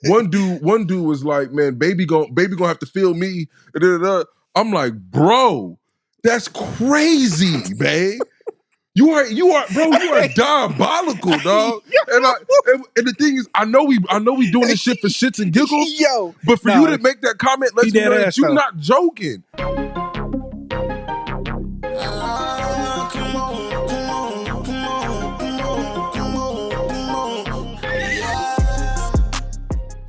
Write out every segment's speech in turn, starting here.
One dude was like, man, baby gonna have to feel me. I'm like, bro, that's crazy, babe. You are, bro. You are diabolical, dog. And the thing is, I know we doing this shit for shits and giggles. Yo, but for you to make that comment, lets me know that you're not joking.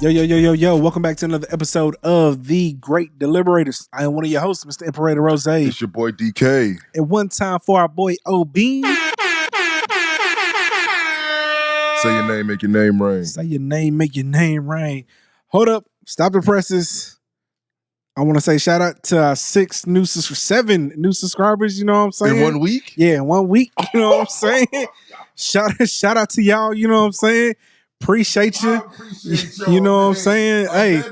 Yo, welcome back to another episode of The Great Deliberators. I am one of your hosts, Mr. Imperator Rose. It's your boy DK. And one time for our boy OB. Say your name, make your name rain. Say your name, make your name rain. Hold up, stop the presses. I want to say shout out to our 7 new subscribers, you know what I'm saying? In 1 week? Yeah, in 1 week, you know what I'm saying? Shout out to y'all, you know what I'm saying? Appreciate you. You know what I'm saying? Hey.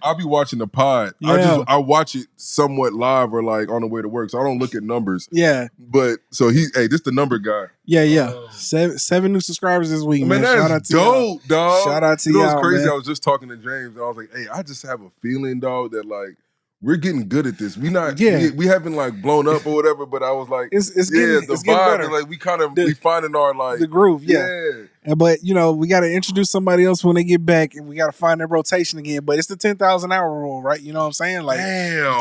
I'll be watching the pod. Yeah. I watch it somewhat live or like on the way to work, so I don't look at numbers. Yeah. But so this the number guy. Yeah. 7 new subscribers this week, man. That's shout out to dope, dog. Shout out to y'all. It's crazy. Man. I was just talking to James, and I was like, hey, I just have a feeling, dog, that like we're getting good at this. We haven't like blown up or whatever, but I was like, it's getting better. Like we finding our like the groove, yeah. But you know, we got to introduce somebody else when they get back, and we got to find their rotation again. But it's the 10,000 hour rule, right? You know what I'm saying? Like,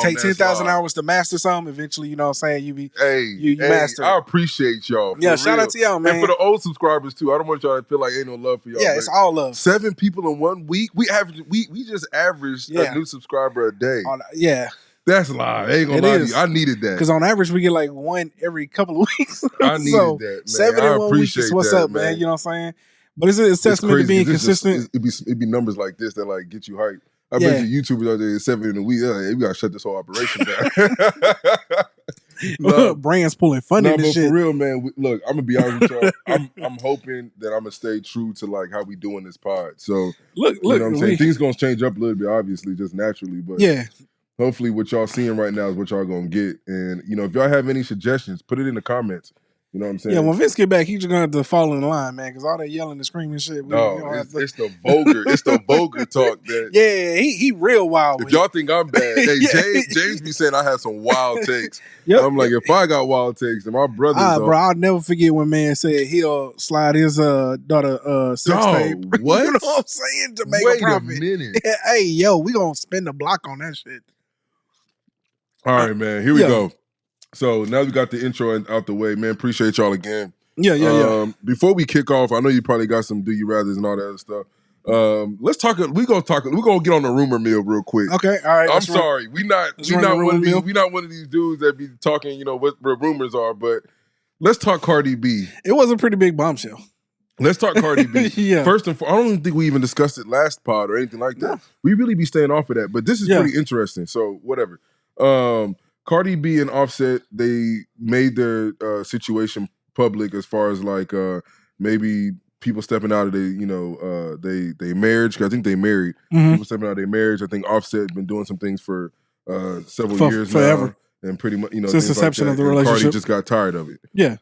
take 10,000 hours to master something. Eventually, you know what I'm saying? You master. I appreciate y'all. Yeah, shout out to y'all, man. And for the old subscribers too. I don't want y'all to feel like ain't no love for y'all. Yeah, it's all love. 7 people in 1 week. We just averaged a new subscriber a day. Yeah. That's a lie. I ain't gonna lie to you. I needed that. Because on average, we get like 1 every couple of weeks. I needed that, man. 7 in 1 week is what's up, man. You know what I'm saying? But it's testament to being consistent. It'd be numbers like this that like get you hyped. I bet you YouTubers out there 7 in a week. We gotta shut this whole operation down. Brands pulling funding and shit. For real, man. Look, I'm gonna be honest with y'all. I'm hoping that I'm gonna stay true to like how we doing this pod. So look, you know what I'm saying? Things gonna change up a little bit, obviously, just naturally. But yeah. Hopefully what y'all seeing right now is what y'all gonna get. And you know, if y'all have any suggestions, put it in the comments. You know what I'm saying? Yeah, when Vince get back, he's just gonna have to fall in line, man, because all that yelling and screaming shit. It's the vulgar talk that. Yeah, he real wild. If y'all think I'm bad, hey, James be saying I have some wild takes. Yep. I'm like, if I got wild takes, then my brothers. Bro, I'll never forget when man said he'll slide his daughter sex tape. What? You know what I'm saying? To make a profit. Wait a minute. Hey, yo, we gonna spend the block on that shit. All right, man. Here we go. So now we got the intro out the way, man. Appreciate y'all again. Yeah. Before we kick off, I know you probably got some do you rathers and all that other stuff. Let's talk. We're gonna get on the rumor mill real quick. Okay, all right. I'm sorry. We not one of these dudes that be talking, you know, what rumors are, but let's talk Cardi B. It was a pretty big bombshell. Let's talk Cardi B. Yeah. First and foremost, I don't think we even discussed it last pod or anything like that. No. We really be staying off of that, but this is pretty interesting. So whatever. Cardi B and Offset, they made their situation public as far as like maybe people stepping out of they marriage. 'Cause I think they married. Mm-hmm. People stepping out of their marriage. I think Offset been doing some things for several years forever. Now, and pretty much since the inception of the relationship. Cardi just got tired of it. Yeah.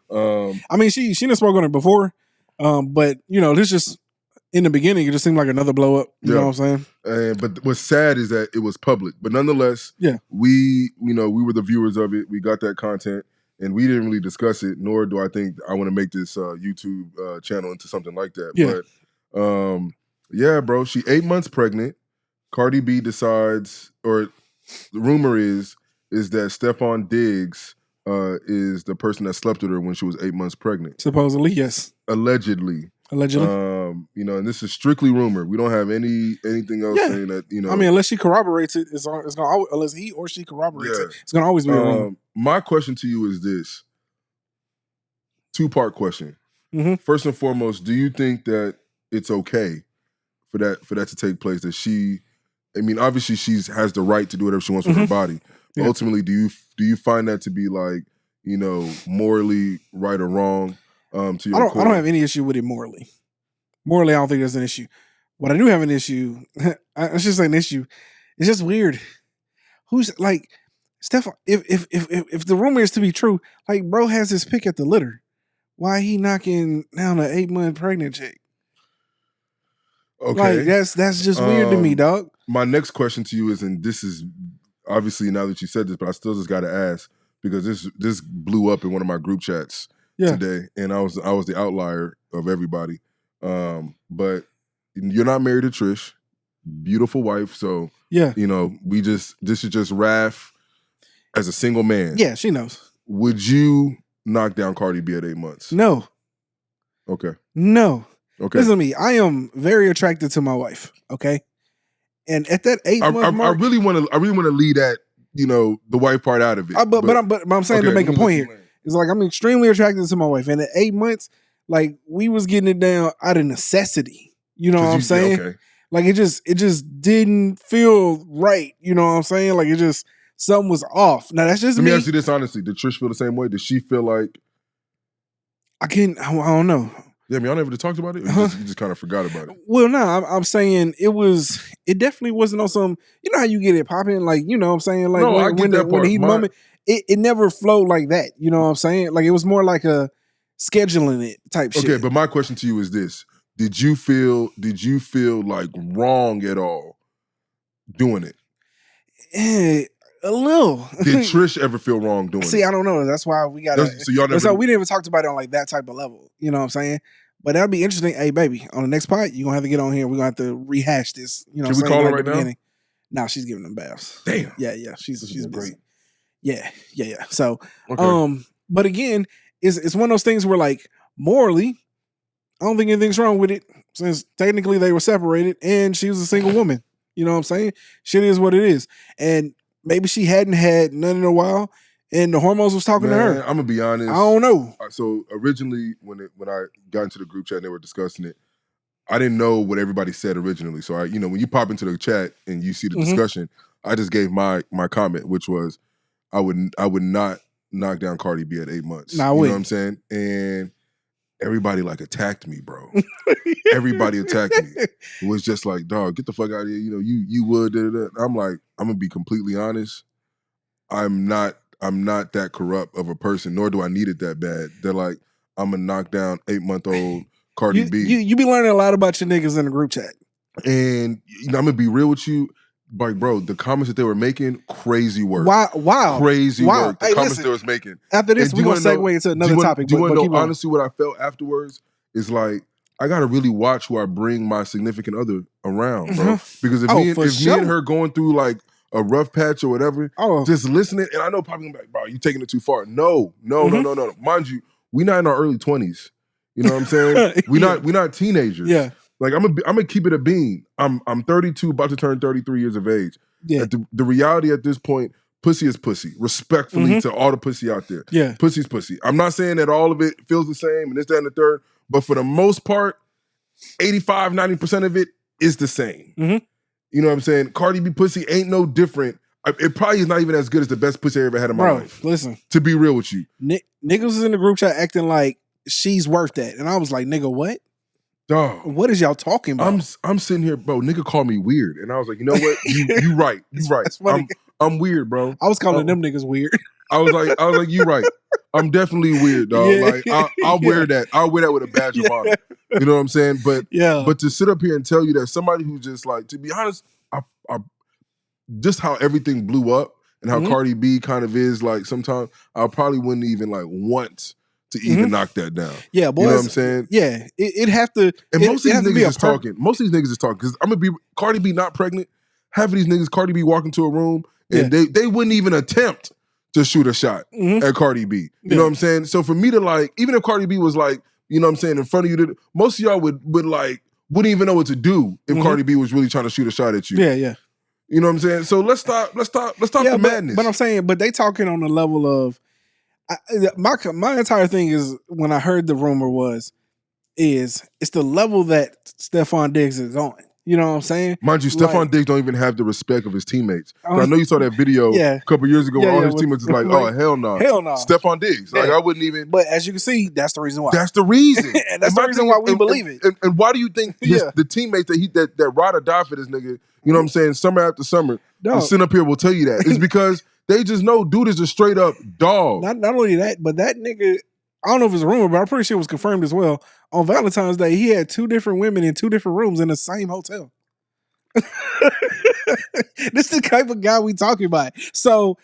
I mean, she done spoke on it before, but you know, this just. In the beginning, it just seemed like another blow up. You know what I'm saying? But what's sad is that it was public. But nonetheless, we were the viewers of it. We got that content, and we didn't really discuss it. Nor do I think I want to make this YouTube channel into something like that. Yeah. But bro, she 8 months pregnant. Cardi B decides, or the rumor is that Stefon Diggs is the person that slept with her when she was 8 months pregnant. Supposedly, yes. Allegedly. And this is strictly rumor. We don't have anything else saying that, you know. I mean, unless she corroborates it, it's gonna always, unless he or she corroborates it, it's gonna always be a rumor. My question to you is this: 2-part question. Mm-hmm. First and foremost, do you think that it's okay for that to take place? That obviously she has the right to do whatever she wants with her body. But ultimately, do you find that to be like, you know, morally right or wrong? I don't have any issue with it morally. Morally, I don't think there's an issue. What I do have an issue, it's just an issue. It's just weird. Who's like Stefon? If the rumor is to be true, like bro has his pick at the litter. why he knocking down an 8-month pregnant chick? Okay. Like that's just weird to me, dog. My next question to you is, and this is obviously now that you said this, but I still just got to ask because this blew up in one of my group chats today, and I was the outlier of everybody. But you're not married to Trish, beautiful wife, so you know this is just Raph as a single man. Yeah, she knows. Would you knock down Cardi B at 8 months? No. Okay. No. Okay. Listen to me. I am very attracted to my wife. Okay. And at that 8-month mark, I really want to leave that, the wife part out of it. But I'm saying to make a point here. It's like I'm extremely attracted to my wife. And at 8 months, like we was getting it down out of necessity. You know what I'm saying? Okay. Like it just didn't feel right. You know what I'm saying? Like it just something was off. Now that's just Let me ask you this honestly. Did Trish feel the same way? Did she feel like I don't know. Yeah, I mean, y'all never talked about it? Or you just kind of forgot about it? Well, no, I'm saying it definitely wasn't on some, you know how you get it popping? Like, you know what I'm saying? Like no, when the heat moment, it never flowed like that. You know what I'm saying? Like it was more like a scheduling it type shit. Okay, but my question to you is this. Did you feel like wrong at all doing it? A little. Did Trish ever feel wrong doing it? See, I don't know. That's why we got to. So we never talked about it on like that type of level. You know what I'm saying? But that'd be interesting. Hey, baby, on the next pod, you're going to have to get on here. We're going to have to rehash this. You know Can we call her right now? No, she's giving them baths. Damn. Yeah. She's busy. Yeah. So, okay. But again, it's one of those things where like morally, I don't think anything's wrong with it since technically they were separated and she was a single woman. You know what I'm saying? Shit is what it is. And maybe she hadn't had none in a while, and the hormones was talking to her. I'm gonna be honest. I don't know. So originally, when I got into the group chat and they were discussing it, I didn't know what everybody said originally. So when you pop into the chat and you see the discussion, I just gave my comment, which was I would not knock down Cardi B at 8 months. Nah, you know what I'm saying? And everybody like attacked me, bro. Everybody attacked me. It was just like, dog, get the fuck out of here. You would. Da, da, da. I'm like, I'm gonna be completely honest. I'm not that corrupt of a person, nor do I need it that bad. They're like, I'm gonna knock down 8-month-old Cardi B. You be learning a lot about your niggas in the group chat. And I'm gonna be real with you. Like, bro, the comments that they were making, crazy work. Wow. Crazy work. The comments they was making. After this, we're going to segue into another topic. Do you want to know honestly what I felt afterwards? Is like, I got to really watch who I bring my significant other around, bro. Because if me and her going through like a rough patch or whatever, just listening, and I know probably like, bro, you taking it too far. No. Mind you, we not in our early 20s. You know what I'm saying? We not teenagers. Yeah. Like I'm gonna keep it a bean. I'm 32, about to turn 33 years of age. Yeah. The reality at this point, pussy is pussy. Respectfully to all the pussy out there. Yeah. Pussy's pussy. I'm not saying that all of it feels the same and this, that, and the third, but for the most part, 85, 90% of it is the same. Mm-hmm. You know what I'm saying? Cardi B pussy ain't no different. It probably is not even as good as the best pussy I ever had in my life. Listen. To be real with you. Niggas was in the group chat acting like she's worth that. And I was like, nigga, what? Dog. What is y'all talking about? I'm sitting here, bro. Nigga called me weird, and I was like, you know what? You right. You right. I'm weird, bro. I was calling them niggas weird. I was like, you right. I'm definitely weird, dog. Yeah. Like I'll wear that. I'll wear that with a badge of honor. You know what I'm saying? But But to sit up here and tell you that somebody who just like, to be honest, I just how everything blew up and how Cardi B kind of is like. Sometimes I probably wouldn't even like want to even knock that down. Yeah, boys. You know what I'm saying? Yeah, it have to. And most of these niggas is talking. Most of these niggas is talking. Because I'm going to be, Cardi B not pregnant, half of these niggas, Cardi B walk into a room and they wouldn't even attempt to shoot a shot at Cardi B. You know what I'm saying? So for me to like, even if Cardi B was like, you know what I'm saying, in front of you, most of y'all would like, wouldn't even know what to do if Cardi B was really trying to shoot a shot at you. Yeah. You know what I'm saying? So let's stop the madness. But I'm saying, but they talking on the level of, my entire thing is when I heard the rumor it's the level that Stefon Diggs is on. You know what I'm saying? Mind you, Stefon Diggs don't even have the respect of his teammates. I know you saw that video a couple years ago where all his teammates is like, oh, hell no. Hell no. Stefon Diggs. Like, I wouldn't even. But as you can see, that's the reason why. That's the reason. And that's the reason why we believe it. And why do you think the teammates that ride or die for this nigga, you know what I'm saying, summer after summer, sitting up here will tell you that. It's because they just know dude is a straight up dog. Not only that, but that nigga I don't know if it's a rumor, but I'm pretty sure it was confirmed as well. On Valentine's Day, he had 2 different women in 2 different rooms in the same hotel. This is the type of guy we talking about. So,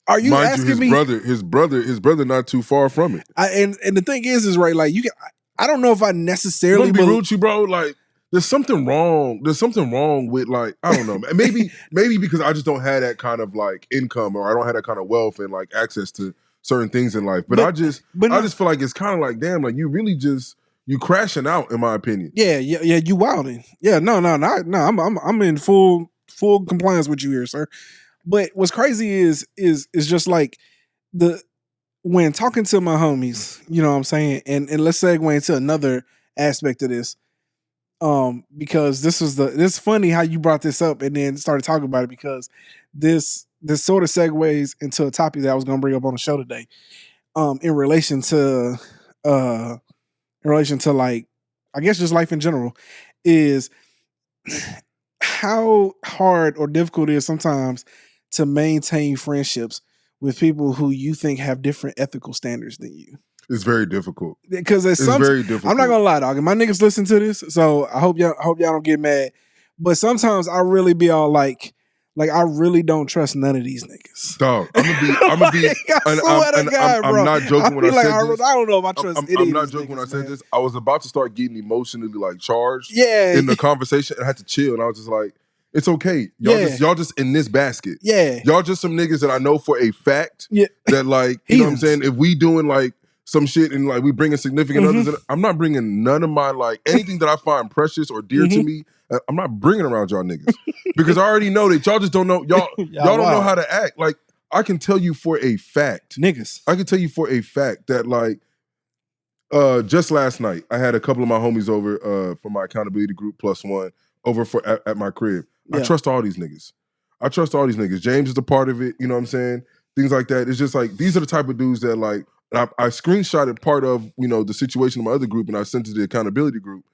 are you asking me? His brother, not too far from it. And the thing is right, like you can. I don't know if I necessarily be rude to you, bro. Like, there's something wrong. There's something wrong with, like, I don't know. Maybe because I just don't have that kind of like income, or I don't have that kind of wealth and like access to certain things in life. But I just feel like it's kind of like, damn, like you really just you crashing out, in my opinion. Yeah, you wilding. Yeah, no. I'm in full compliance with you here, sir. But what's crazy is just like when talking to my homies, you know what I'm saying, and let's segue into another aspect of this. Because this funny how you brought this up and then started talking about it, because this sort of segues into a topic that I was gonna bring up on the show today. In relation to like, I guess just life in general, is how hard or difficult it is sometimes to maintain friendships with people who you think have different ethical standards than you. It's very difficult. Because it's very difficult. I'm not gonna lie, dog. And my niggas listen to this, so I hope y'all don't get mad. But sometimes I really be all like I really don't trust none of these niggas. Dog, I'm gonna be. I'm not joking when I said this. I don't know if I trust. I'm not joking when I said this. I was about to start getting emotionally like charged. Yeah. In the conversation, and I had to chill, and I was just like, it's okay. Y'all just in this basket. Yeah. Y'all just some niggas that I know for a fact. Yeah. That like, you know what I'm saying? If we doing like some shit and like we bringing significant others, and I'm not bringing none of my like anything that I find precious or dear to me. I'm not bringing around y'all niggas because I already know that y'all just don't know y'all don't know how to act. Like, I can tell you for a fact, niggas. I can tell you for a fact that like just last night I had a couple of my homies over for my accountability group +1 over at my crib. Yeah. I trust all these niggas. James is a part of it. You know what I'm saying? Things like that. It's just like these are the type of dudes that like I screenshotted part of, you know, the situation in my other group and I sent it to the accountability group.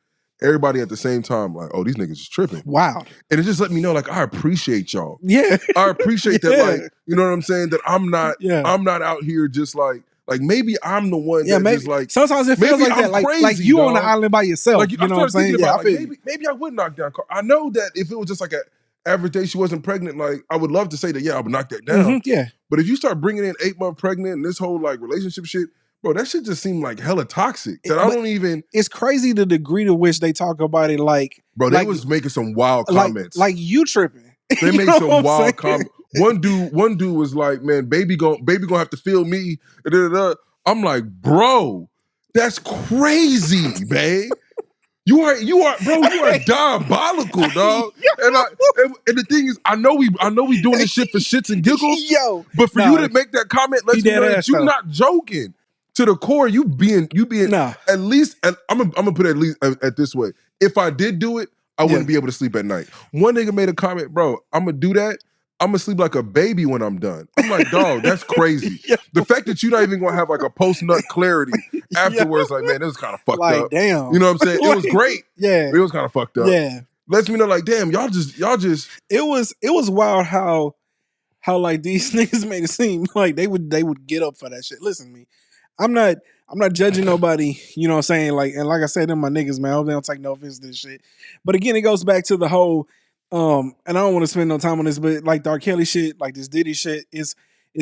Everybody at the same time, like, oh, these niggas is tripping. Wow. And it just let me know, like, I appreciate y'all. Yeah. I appreciate that, like, you know what I'm saying? That I'm not out here just like maybe I'm the one that maybe, just like. Sometimes it feels like I'm that. crazy, like you dog. on the island by yourself. Like, you know what I'm saying? Yeah, About, like, maybe I would knock down Cardi. I know that if it was just like an average day she wasn't pregnant, like, I would love to say that, yeah, I would knock that down. Yeah. But if you start bringing in 8-month pregnant and this whole, like, relationship shit, bro, that shit just seemed like hella toxic. That I don't even. It's crazy the degree to which they talk about it. Like, bro, they was making some wild comments. Like you tripping. They made some wild comments. One dude was like, "Man, baby gonna have to feel me." I'm like, bro, that's crazy, man. You are, bro. You are diabolical, dog. And the thing is, I know we doing this shit for shits and giggles. Yo, but for you to make that comment, lets me know that you're not joking. To the core, you being at least. And I'm gonna put it at least at this way. If I did do it, I wouldn't be able to sleep at night. One nigga made a comment, bro. I'm gonna do that. I'm gonna sleep like a baby when I'm done. I'm like, dog, that's crazy. The fact that you're not even gonna have like a post-nut clarity afterwards, like, man, this is kind of fucked up. Damn. You know what I'm saying? It was great. Yeah. It was kind of fucked up. Yeah. Lets me know, like, damn, y'all just. It was wild how like these niggas made it seem like they would get up for that shit. Listen to me. I'm not judging nobody, you know what I'm saying? Like, and like I said, them my niggas, man. I hope they don't take no offense to this shit. But again, it goes back to the whole, and I don't want to spend no time on this, but like the R. Kelly shit, like this Diddy shit, is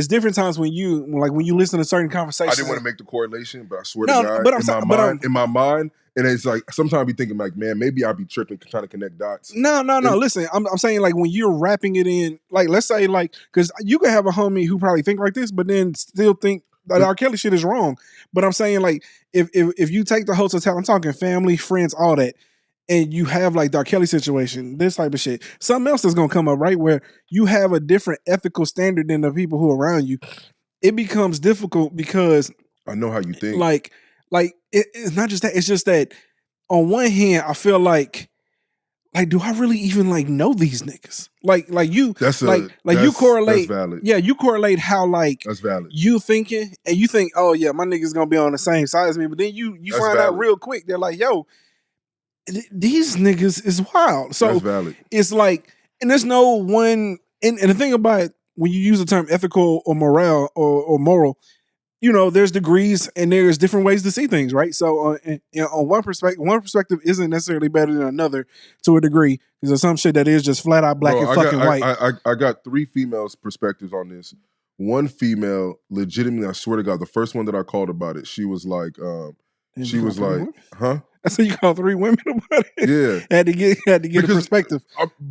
different times when you listen to certain conversations. I didn't want to make the correlation, but I swear to God, but in my mind, and it's like sometimes I be thinking like, man, maybe I'll be tripping trying to connect dots. No. Listen, I'm saying like when you're wrapping it in, like let's say like, because you could have a homie who probably think like this, but then still think that R. Kelly shit is wrong. But I'm saying like if you take the whole totality, I'm talking family, friends, all that, and you have like the R. Kelly situation, this type of shit, something else is gonna come up, right? Where you have a different ethical standard than the people who are around you. It becomes difficult because I know how you think. Like it's not just that. It's just that on one hand, I feel like do I really even like know these niggas? Like you, you correlate. That's valid. Yeah, you correlate how like that's valid. You thinking and you think, oh yeah, my nigga's gonna be on the same side as me. But then you find out real quick, they're like, yo, these niggas is wild. So that's valid. It's like, and there's no one. And the thing about when you use the term ethical or moral or moral, you know, there's degrees and there's different ways to see things, right? So on one perspective isn't necessarily better than another to a degree. Because there's some shit that is just flat out black and fucking white. I got 3 females' perspectives on this. One female, legitimately, I swear to God, the first one that I called about it, she was like, huh? That's what you call 3 women about it. Yeah, had to get a perspective.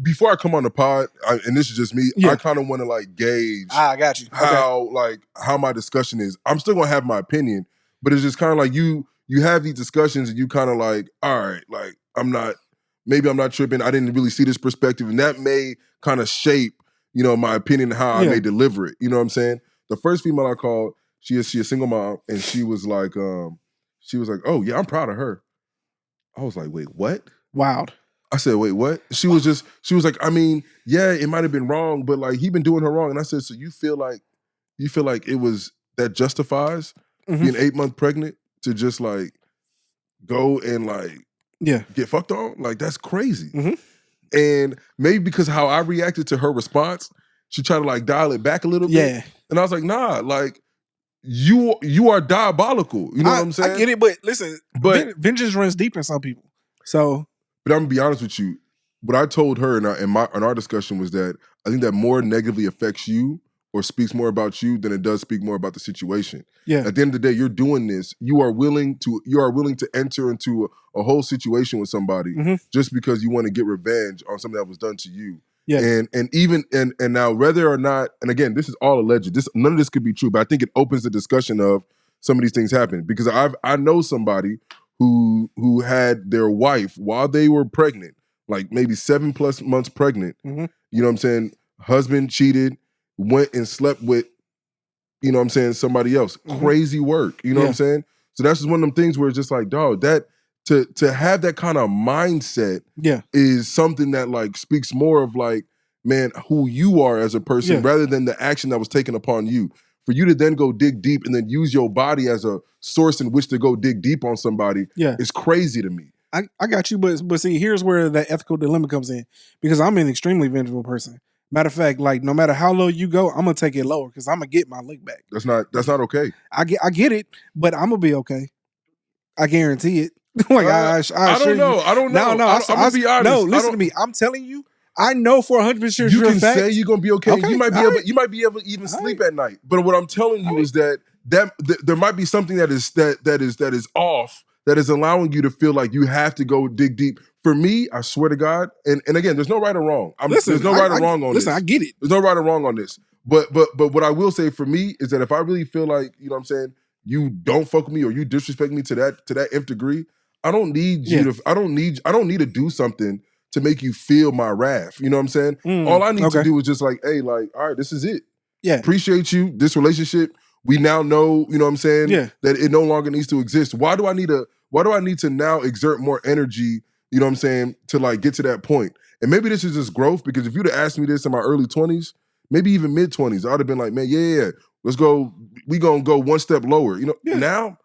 Before I come on the pod, and this is just me, I kind of want to like gauge. I got you. How my discussion is. I'm still gonna have my opinion, but it's just kind of like you have these discussions and you kind of like, all right, like maybe I'm not tripping. I didn't really see this perspective, and that may kind of shape, you know, my opinion how I may deliver it. You know what I'm saying? The first female I called, she a single mom, and she was like, oh yeah, I'm proud of her. I was like, wait, what? Wild. I said, wait, what? She was like, I mean, yeah, it might have been wrong, but like he been doing her wrong. And I said, so you feel like it was that justifies being 8 months pregnant to just like go and like get fucked on? Like that's crazy. And maybe because how I reacted to her response, she tried to like dial it back a little bit. And I was like, nah, like you are diabolical. You know what I'm saying? I get it, but listen, vengeance runs deep in some people. So, but I'm gonna be honest with you. What I told her in our discussion was that I think that more negatively affects you or speaks more about you than it does speak more about the situation. Yeah. At the end of the day, you're doing this. You are willing to enter into a whole situation with somebody just because you want to get revenge on something that was done to you. Yeah. And now whether or not, and again, this is all alleged. None of this could be true, but I think it opens the discussion of some of these things happen. Because I know somebody who had their wife while they were pregnant, like maybe 7+ months pregnant. You know what I'm saying? Husband cheated, went and slept with, you know what I'm saying, somebody else. Crazy work. You know what I'm saying? So that's just one of them things where it's just like, dog, that to have that kind of mindset is something that like speaks more of like, man, who you are as a person rather than the action that was taken upon you. For you to then go dig deep and then use your body as a source in which to go dig deep on somebody is crazy to me. I got you, but see, here's where the ethical dilemma comes in. Because I'm an extremely vengeful person. Matter of fact, like no matter how low you go, I'm gonna take it lower because I'm gonna get my lick back. That's not okay. I get it, but I'm gonna be okay. I guarantee it. Like I don't know. I don't know. No, I'm gonna be honest. No, listen to me. I'm telling you, I know for 100% you can fact, say you're gonna be okay. You might be able to even sleep at night. But what I'm telling you is that there might be something that is off, that is allowing you to feel like you have to go dig deep. For me, I swear to God, and again, there's no right or wrong. There's no right or wrong on this. Listen, I get it. There's no right or wrong on this. But what I will say for me is that if I really feel like, you know what I'm saying, you don't fuck with me or you disrespect me to that nth degree, I don't need you to. I don't need to do something to make you feel my wrath. You know what I'm saying? All I need to do is just like, hey, like, all right, this is it. Yeah. Appreciate you. This relationship, we now know, you know what I'm saying, that it no longer needs to exist. Why do I need to now exert more energy, you know what I'm saying, to like get to that point? And maybe this is just growth, because if you'd have asked me this in my early 20s, maybe even mid 20s, I'd have been like, man, yeah, let's go. We gonna go one step lower. You know, now,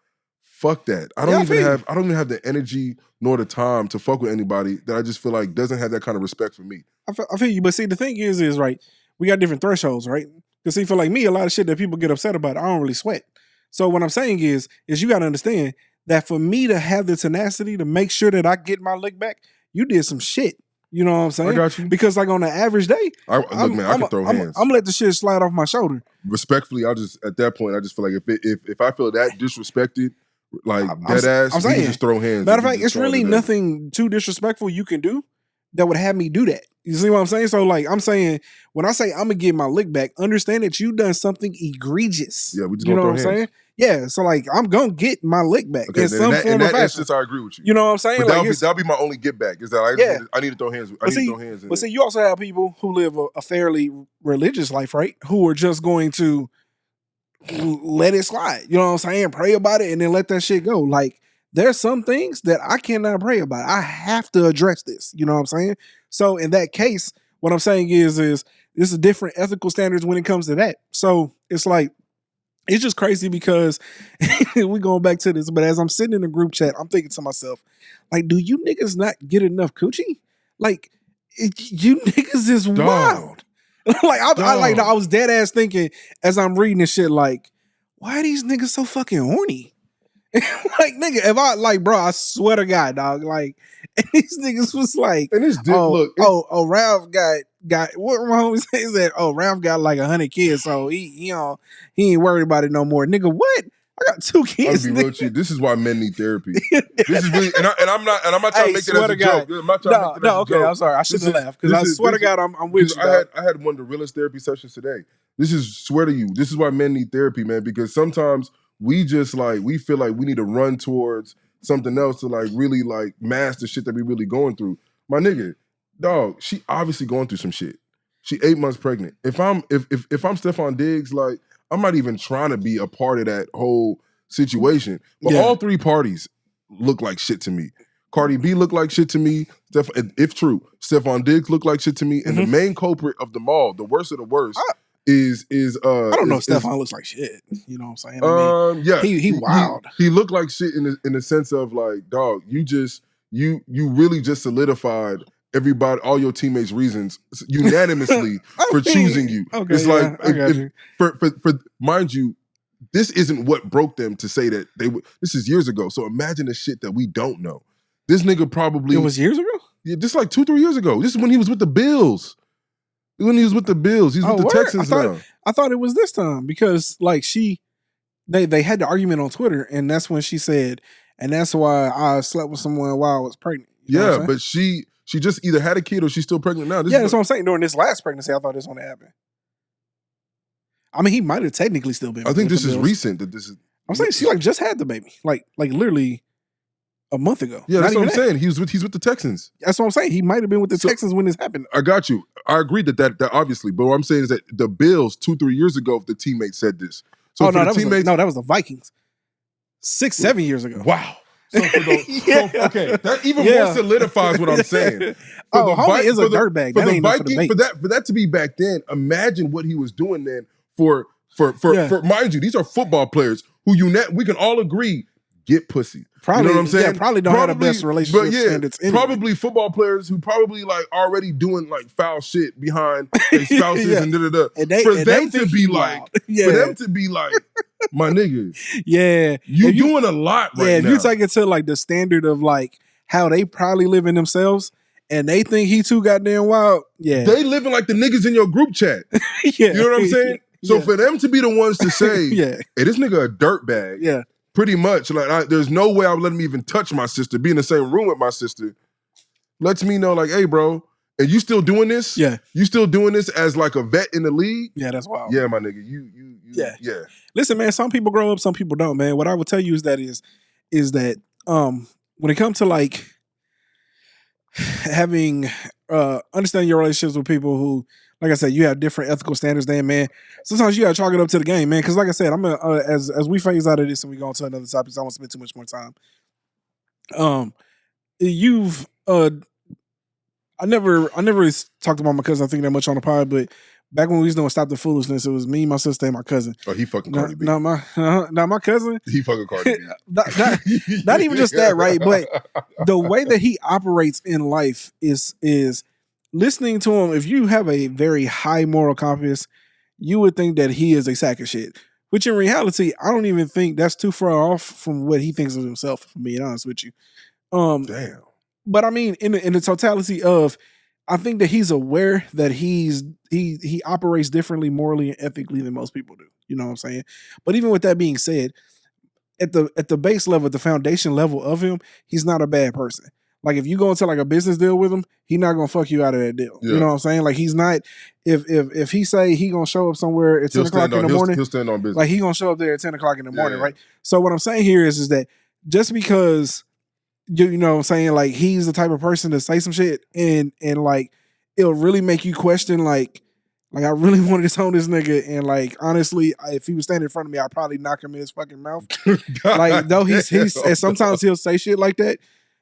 fuck that. I don't even have the energy nor the time to fuck with anybody that I just feel like doesn't have that kind of respect for me. I feel you, but see, the thing is right, we got different thresholds, right? Because see, for like me, a lot of shit that people get upset about, I don't really sweat. So what I'm saying is you got to understand that for me to have the tenacity to make sure that I get my lick back, you did some shit. You know what I'm saying? I got you. Because like on the average day, I can throw hands. I'm gonna let the shit slide off my shoulder. Respectfully, at that point, I just feel like if I feel that disrespected, like dead ass, I'm saying, you can just throw hands. Matter of fact, it's really nothing too disrespectful you can do that would have me do that. You see what I'm saying? So like I'm saying, when I say I'm gonna get my lick back, understand that you done something egregious. Yeah, we just you know throw what I'm hands. saying? Yeah, so like I'm gonna get my lick back in some form or fashion. Instance, I agree with you. You know what I'm saying? But that'll be my only get back. Is that I need to throw hands. I need to throw hands. But see, you also have people who live a fairly religious life, right? Who are just going to let it slide. You know what I'm saying? Pray about it and then let that shit go. Like there's some things that I cannot pray about. I have to address this. You know what I'm saying? So in that case, what I'm saying is this is different ethical standards when it comes to that. So it's like, it's just crazy because we going back to this, but as I'm sitting in the group chat, I'm thinking to myself, like, do you niggas not get enough coochie? Like, you niggas is wild. I was dead ass thinking as I'm reading this shit, like, why are these niggas so fucking horny? Like, nigga, if I like, bro, I swear to God, dog. Like, and these niggas was like, and this dude, Ralph got what my homie says that. Oh, Ralph got like 100 kids, so he ain't worried about it no more, nigga. What? I got 2 kids. I'll be real with you. This is why men need therapy. This is really, and I'm not trying to make it as a joke. I'm not trying to make it as a joke. I'm sorry. I shouldn't have laughed because I swear to God, I'm with you. I had one of the realest therapy sessions today. This is, swear to you, this is why men need therapy, man. Because sometimes we just like, we feel like we need to run towards something else to like really like mask the shit that we really going through. My nigga, dog, she obviously going through some shit. She 8 months pregnant. If I'm Stefon Diggs, like, I'm not even trying to be a part of that whole situation. But all 3 parties look like shit to me. Cardi B looked like shit to me. If true, Stefon Diggs looked like shit to me. And the main culprit of them all, the worst of the worst, is I don't know if Stefon looks like shit. You know what I'm saying? I mean, yeah, he wild. He looked like shit in the sense of like, dog, you really just solidified everybody, all your teammates' reasons unanimously for choosing you. Okay, it's like for mind you, this isn't what broke them to say that they would. This is years ago. So imagine the shit that we don't know. This nigga probably it was years ago. Yeah, just like 2-3 years ago. This is when he was with the Bills. When he was with the Bills, he's with the Texans now. I thought it was this time because like they had the argument on Twitter, and that's when she said, and that's why I slept with someone while I was pregnant. You know but she just either had a kid or she's still pregnant now. That's what I'm saying. During this last pregnancy, I thought this one happened. I mean, he might have technically still been. I think this is recent. That this is. I'm saying she like just had the baby, like literally a month ago. Yeah, that's what I'm saying. He's with the Texans. That's what I'm saying. He might have been with the Texans when this happened. I got you. I agree that obviously, but what I'm saying is that the Bills 2-3 years ago, the teammate said this. So that was the Vikings 6-7 years ago. Wow. So for okay, that even more solidifies what I'm saying. Homie is a dirtbag. For that to be back then, imagine what he was doing then for mind you, these are football players who we can all agree get pussy. Probably, you know what I'm saying? Yeah, probably don't have the best relationship standards. Anyway. Probably football players who probably like already doing like foul shit behind their spouses and da-da-da. For them to be like, my nigga, you doing a lot right now. If you take it to like the standard of like how they probably living themselves, and they think he too goddamn wild, they living like the niggas in your group chat. You know what I'm saying? So for them to be the ones to say, hey, this nigga a dirtbag. Pretty much, like there's no way I would let him even touch my sister. Be in the same room with my sister lets me know, like, hey, bro, and you still doing this? Yeah, you still doing this as like a vet in the league? Yeah, that's wild. Yeah, my nigga, you. Listen, man, some people grow up, some people don't, man. What I would tell you is that when it comes to like having understanding your relationships with people who, like I said, you have different ethical standards than, man. Sometimes you gotta chalk it up to the game, man. Because like I said, I'm gonna as we phase out of this and we go on to another topic, so I don't want to spend too much more time. I never really talked about my cousin, I think, that much on the pod, but back when we was doing Stop the Foolishness, it was me, my sister, and my cousin. Oh, he fucking Cardi B. Not my cousin. He fucking Cardi B. Not even just that, right? But the way that he operates in life is listening to him. If you have a very high moral compass, you would think that he is a sack of shit. Which in reality, I don't even think that's too far off from what he thinks of himself, for being honest with you. Damn. But I mean, in the totality of, I think that he's aware that he operates differently morally and ethically than most people do. You know what I'm saying? But even with that being said, at the base level, at the foundation level of him, he's not a bad person. Like if you go into like a business deal with him, he's not gonna fuck you out of that deal. Yeah. You know what I'm saying? Like he's not. If he say he gonna show up somewhere at 10 o'clock in the morning, he'll stand on business. Like he gonna show up there at 10 o'clock in the morning, right? So what I'm saying here is that just because you know what I'm saying, like he's the type of person to say some shit and like it'll really make you question like I really wanted to tone this nigga, and like honestly, if he was standing in front of me, I'd probably knock him in his fucking mouth. Like though he's and sometimes he'll say shit like that.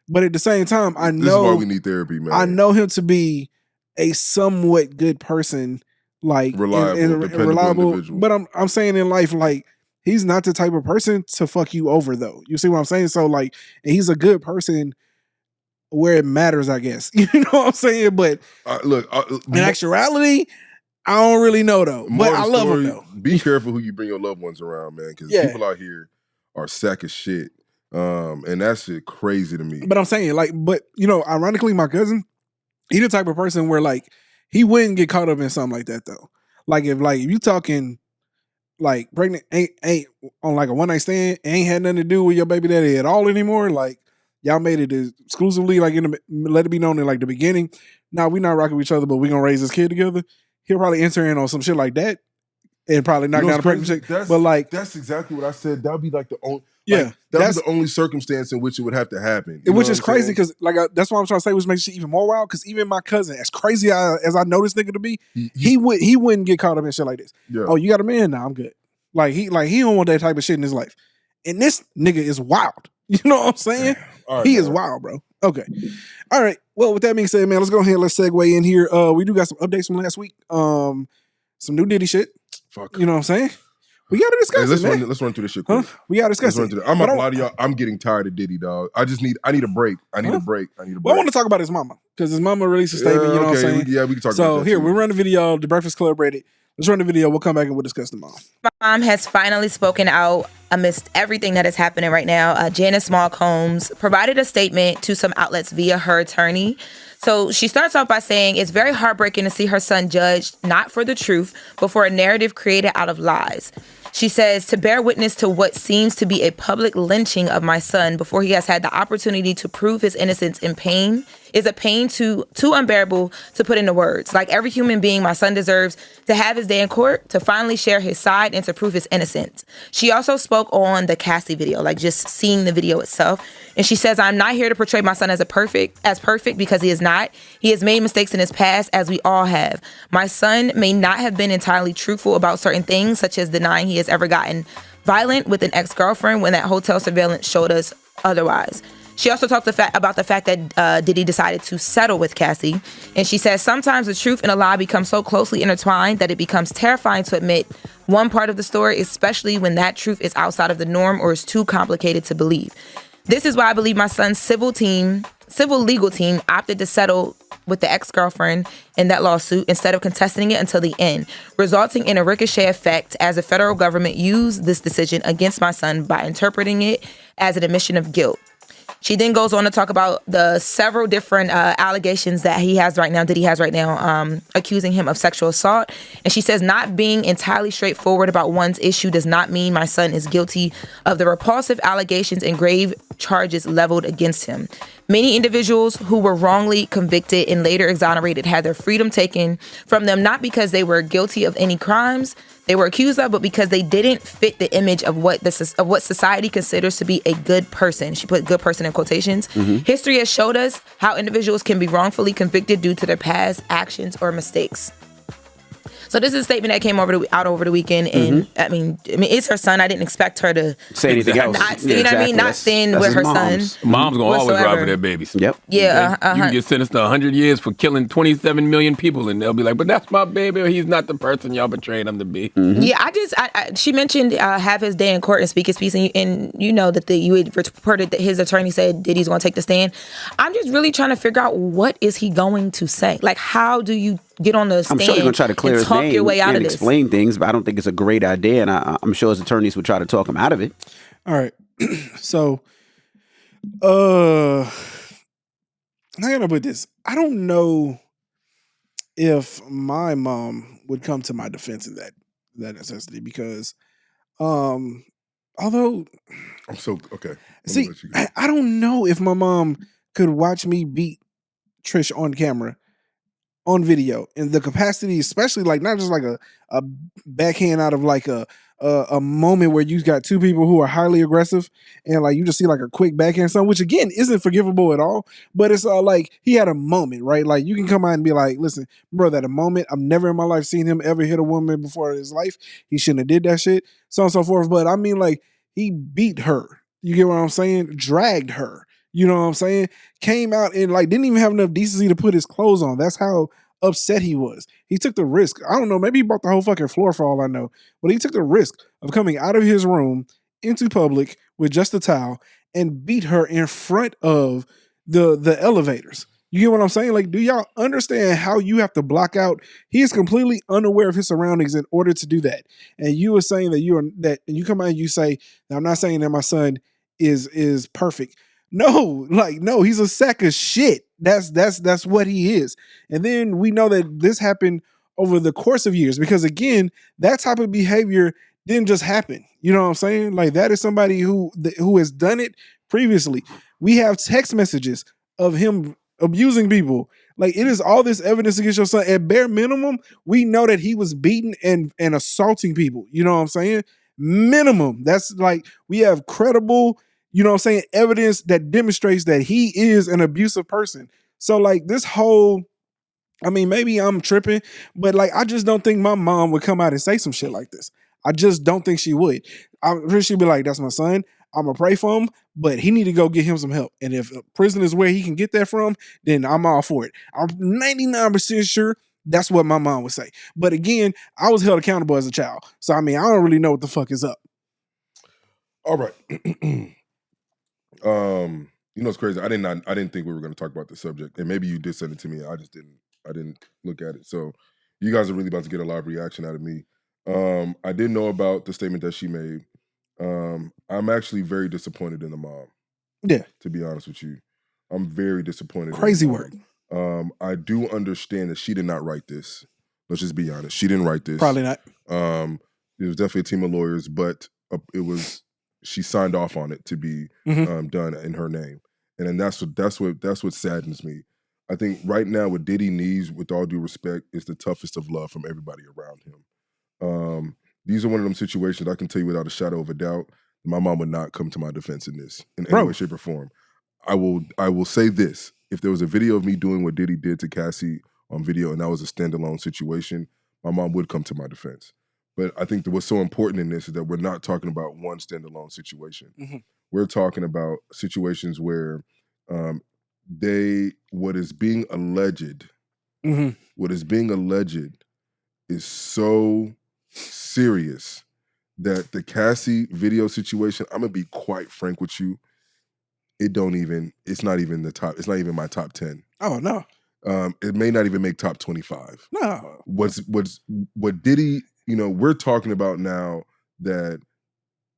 But at the same time, I know this is why we need therapy, man. I know him to be a somewhat good person, like reliable individual. But I'm saying in life, like he's not the type of person to fuck you over, though. You see what I'm saying? So like, and he's a good person where it matters, I guess. You know what I'm saying? But look, in actuality, I don't really know though. But I love him though. be careful who you bring your loved ones around, man, because people out here are sack of shit. And that shit crazy to me. But I'm saying, like, ironically, my cousin, he the type of person where, like, he wouldn't get caught up in something like that, though. Like, if you talking, like, pregnant ain't on, like, a one-night stand, ain't had nothing to do with your baby daddy at all anymore, like, y'all made it exclusively, like, let it be known in, like, the beginning, nah, we not rocking with each other, but we gonna raise this kid together. He'll probably enter in on some shit like that and probably knock down a pregnant chick. But, like, that's exactly what I said. That would be, like, the only... Yeah, that's the only circumstance in which it would have to happen. Which is crazy because, like, that's what I'm trying to say, which makes it even more wild. Because even my cousin, as crazy as I know this nigga to be, he wouldn't get caught up in shit like this. Yeah. Oh, you got a man? Nah, I'm good. Like he don't want that type of shit in his life. And this nigga is wild. You know what I'm saying? Right, he is wild, bro. Okay. All right. Well, with that being said, man, let's go ahead and let's segue in here. We do got some updates from last week. Some new Diddy shit. Fuck. You know what I'm saying? We gotta discuss it, man. Let's run through this shit quick. We gotta discuss it. I'm not gonna lie to y'all. I'm getting tired of Diddy, dog. I need a break. I need a break. Well, I want to talk about his mama because his mama released a statement. You know what I'm saying? We can talk about that. So here, we run the video. The Breakfast Club Reddit. Let's run the video. We'll come back and we'll discuss the mom. My mom has finally spoken out amidst everything that is happening right now. Janice Small Combs provided a statement to some outlets via her attorney. So she starts off by saying it's very heartbreaking to see her son judged not for the truth, but for a narrative created out of lies. She says, to bear witness to what seems to be a public lynching of my son before he has had the opportunity to prove his innocence in pain is a pain too unbearable to put into words. Like every human being, my son deserves to have his day in court, to finally share his side and to prove his innocence. She also spoke on the Cassie video, like just seeing the video itself. And she says, I'm not here to portray my son as perfect because he is not. He has made mistakes in his past, as we all have. My son may not have been entirely truthful about certain things, such as denying he has ever gotten violent with an ex-girlfriend when that hotel surveillance showed us otherwise. She also talked about the fact that Diddy decided to settle with Cassie. And she says, sometimes the truth and a lie become so closely intertwined that it becomes terrifying to admit one part of the story, especially when that truth is outside of the norm or is too complicated to believe. This is why I believe my son's civil legal team opted to settle with the ex-girlfriend in that lawsuit instead of contesting it until the end, resulting in a ricochet effect as the federal government used this decision against my son by interpreting it as an admission of guilt. She then goes on to talk about the several different allegations that Diddy has right now, accusing him of sexual assault. And she says not being entirely straightforward about one's issue does not mean my son is guilty of the repulsive allegations and grave charges leveled against him. Many individuals who were wrongly convicted and later exonerated had their freedom taken from them, not because they were guilty of any crimes they were accused of, but because they didn't fit the image of what society considers to be a good person. She put good person in quotations. Mm-hmm. History has showed us how individuals can be wrongfully convicted due to their past actions or mistakes. So this is a statement that came out over the weekend, and I mean, it's her son. I didn't expect her to say anything else. You know what I mean? Not staying with her son. Mom's gonna always ride for their babies. Yep. Yeah. You can get sentenced to 100 years for killing 27 million people, and they'll be like, "But that's my baby, or he's not the person y'all betrayed him to be." Mm-hmm. Yeah, she mentioned have his day in court and speak his piece, and you know that you had reported that his attorney said Diddy's going to take the stand. I'm just really trying to figure out what is he going to say. Like, how do you get on the stand? I'm sure they're going to try to clear his name your way out and of this. Explain things, but I don't think it's a great idea, and I'm sure his attorneys would try to talk him out of it. All right. So, how can I put this? I don't know if my mom would come to my defense in that necessity because, although I'm so okay. See, I don't know if my mom could watch me beat Trish on camera, on video, in the capacity, especially like not just like a backhand out of like a moment where you got two people who are highly aggressive and like you just see like a quick backhand something, which again isn't forgivable at all. But it's like he had a moment, right? Like you can come out and be like, listen, bro, at a moment, I've never in my life seen him ever hit a woman before in his life. He shouldn't have did that shit, so on and so forth. But I mean, like he beat her. You get what I'm saying? Dragged her. You know what I'm saying? Came out and like didn't even have enough decency to put his clothes on. That's how upset he was. He took the risk. I don't know. Maybe he bought the whole fucking floor for all I know. But he took the risk of coming out of his room into public with just a towel and beat her in front of the elevators. You get what I'm saying? Like, do y'all understand how you have to block out? He is completely unaware of his surroundings in order to do that. And you were saying that and you come out and you say, now, I'm not saying that my son is perfect. No, no, he's a sack of shit. That's what he is. And then we know that this happened over the course of years, because again, that type of behavior didn't just happen. You know what I'm saying? Like, that is somebody who has done it previously. We have text messages of him abusing people. Like, it is all this evidence against your son. At bare minimum, we know that he was beating and assaulting people. You know what I'm saying? Minimum. That's like, we have credible, you know what I'm saying, evidence that demonstrates that he is an abusive person. So like, this whole, I mean, maybe I'm tripping, but like, I just don't think my mom would come out and say some shit like this. I just don't think she would. I'm sure she'd be like, that's my son. I'm gonna pray for him, but he need to go get him some help. And if prison is where he can get that from, then I'm all for it. I'm 99% sure that's what my mom would say. But again, I was held accountable as a child. So I mean, I don't really know what the fuck is up. All right. You know, it's crazy. I didn't think we were going to talk about this subject, and maybe you did send it to me. I didn't look at it. So you guys are really about to get a live reaction out of me. I didn't know about the statement that she made. I'm actually very disappointed in the mom. Yeah. To be honest with you, I'm very disappointed. Crazy work. I do understand that she did not write this. Let's just be honest. She didn't write this. Probably not. It was definitely a team of lawyers, but she signed off on it to be done in her name, and then that's what saddens me. I think right now what Diddy needs, with all due respect, is the toughest of love from everybody around him. These are one of them situations I can tell you without a shadow of a doubt, my mom would not come to my defense in this in any way, shape, or form. I will say this: if there was a video of me doing what Diddy did to Cassie on video, and that was a standalone situation, my mom would come to my defense. But I think that what's so important in this is that we're not talking about one standalone situation. Mm-hmm. We're talking about situations where what is being alleged is so serious that the Cassie video situation, I'm gonna be quite frank with you, it's not even my top 10. Oh no. It may not even make top 25. No. What Diddy, you know, we're talking about now that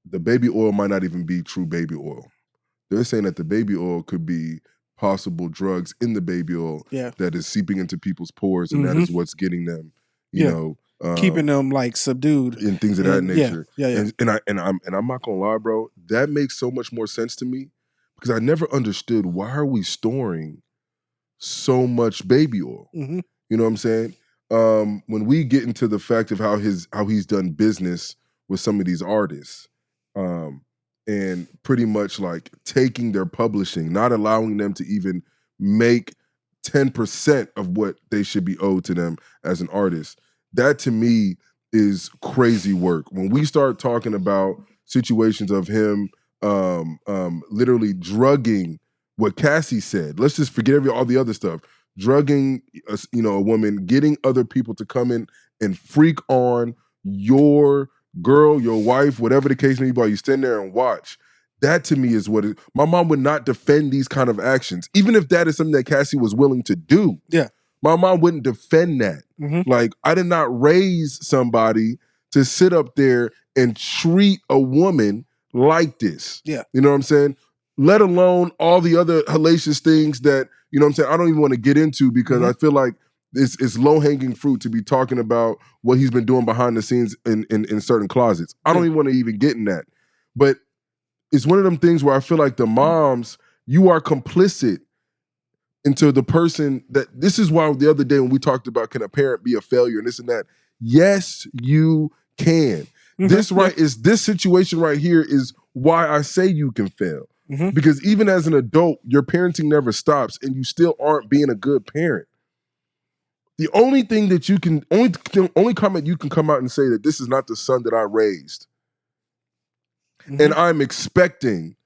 the baby oil might not even be true baby oil. They're saying that the baby oil could be possible drugs in the baby oil that is seeping into people's pores, and that is what's getting them, you know, keeping them like subdued and things of that nature. Yeah. And I'm not gonna lie, bro, that makes so much more sense to me, because I never understood, why are we storing so much baby oil? Mm-hmm. You know what I'm saying? When we get into the fact of how he's done business with some of these artists, and pretty much like taking their publishing, not allowing them to even make 10% of what they should be owed to them as an artist, that to me is crazy work. When we start talking about situations of him literally drugging, what Cassie said, let's just forget all the other stuff, drugging a woman, getting other people to come in and freak on your girl, your wife, whatever the case may be, you stand there and watch. That to me is my mom would not defend these kind of actions, even if that is something that Cassie was willing to do. Yeah. My mom wouldn't defend that. Mm-hmm. Like, I did not raise somebody to sit up there and treat a woman like this. Yeah. You know what I'm saying? Let alone all the other hellacious things that, you know what I'm saying, I don't even want to get into, because I feel like it's low-hanging fruit to be talking about what he's been doing behind the scenes in certain closets. I don't even want to even get in that. But it's one of them things where I feel like the moms, you are complicit into the person that, this is why the other day when we talked about, can a parent be a failure and this and that? Yes, you can. Mm-hmm. This situation right here is why I say you can fail. Mm-hmm. Because even as an adult, your parenting never stops, and you still aren't being a good parent. The only thing that you can, only comment you can come out and say that this is not the son that I raised. Mm-hmm. And I'm expecting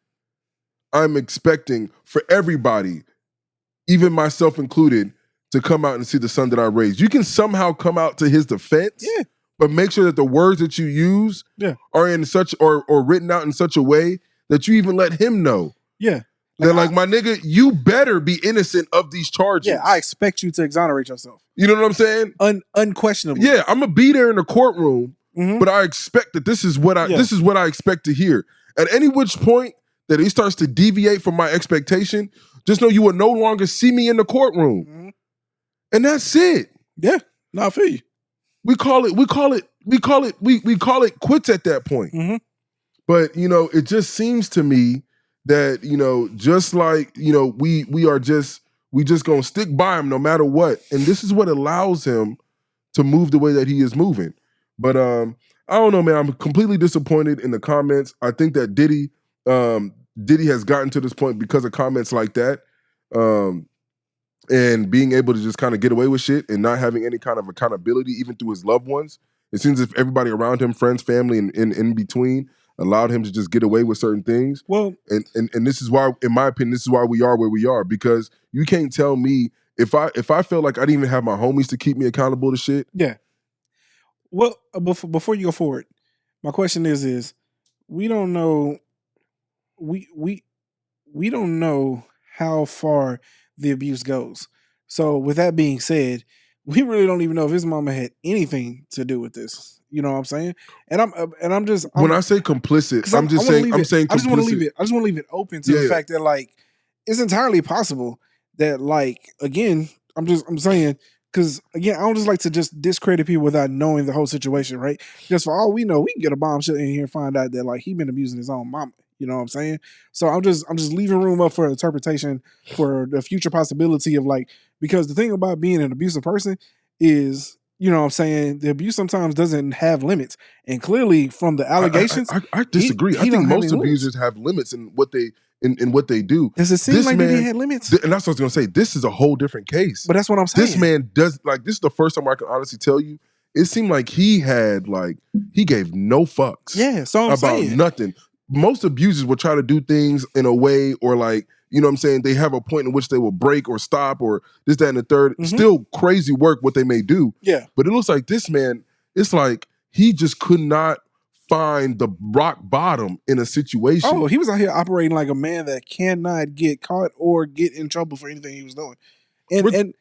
for everybody, even myself included, to come out and see the son that I raised. You can somehow come out to his defense, but make sure that the words that you use are in such or written out in such a way that you even let him know. Yeah. They're like, my nigga, you better be innocent of these charges. Yeah, I expect you to exonerate yourself. You know what I'm saying? Unquestionably. Yeah, I'm gonna be there in the courtroom, but I expect that this is what I expect to hear. At any which point that he starts to deviate from my expectation, just know you will no longer see me in the courtroom. And that's it. Yeah. No, I feel you. We call it quits at that point. But it just seems to me that, just like, we just gonna stick by him no matter what. And this is what allows him to move the way that he is moving. But I don't know, man. I'm completely disappointed in the comments. I think that Diddy has gotten to this point because of comments like that. And being able to just kind of get away with shit and not having any kind of accountability, even through his loved ones. It seems as if everybody around him, friends, family, and in between, allowed him to just get away with certain things. Well, and this is why, in my opinion, this is why we are where we are, because you can't tell me if I felt like I didn't even have my homies to keep me accountable to shit. Yeah. Well, before you go forward, my question is we don't know we don't know how far the abuse goes. So with that being said, we really don't even know if his mama had anything to do with this. You know what I'm saying? And I'm just when I say complicit, I'm saying complicit. I just want to leave it open to the fact that, like, it's entirely possible that, like, again, I'm saying, because again, I don't just like to just discredit people without knowing the whole situation, right? Because for all we know, we can get a bombshell in here and find out that, like, he been abusing his own mama. You know what I'm saying? So I'm just leaving room up for interpretation for the future possibility of, like, because the thing about being an abusive person is, you know what I'm saying, the abuse sometimes doesn't have limits. And clearly from the allegations, I disagree. I think most abusers have limits in what they in what they do. Does it seem like he had limits? And that's what I was gonna say. This is a whole different case. But that's what I'm saying. This man does, like, this is the first time I can honestly tell you, it seemed like he gave no fucks. Yeah, so I'm about saying nothing. Most abusers will try to do things in a way, or, like, you know what I'm saying, they have a point in which they will break or stop or this, that, and the third. Still crazy work what they may do. Yeah. But it looks like this man, it's like he just could not find the rock bottom in a situation. Oh, he was out here operating like a man that cannot get caught or get in trouble for anything he was doing. And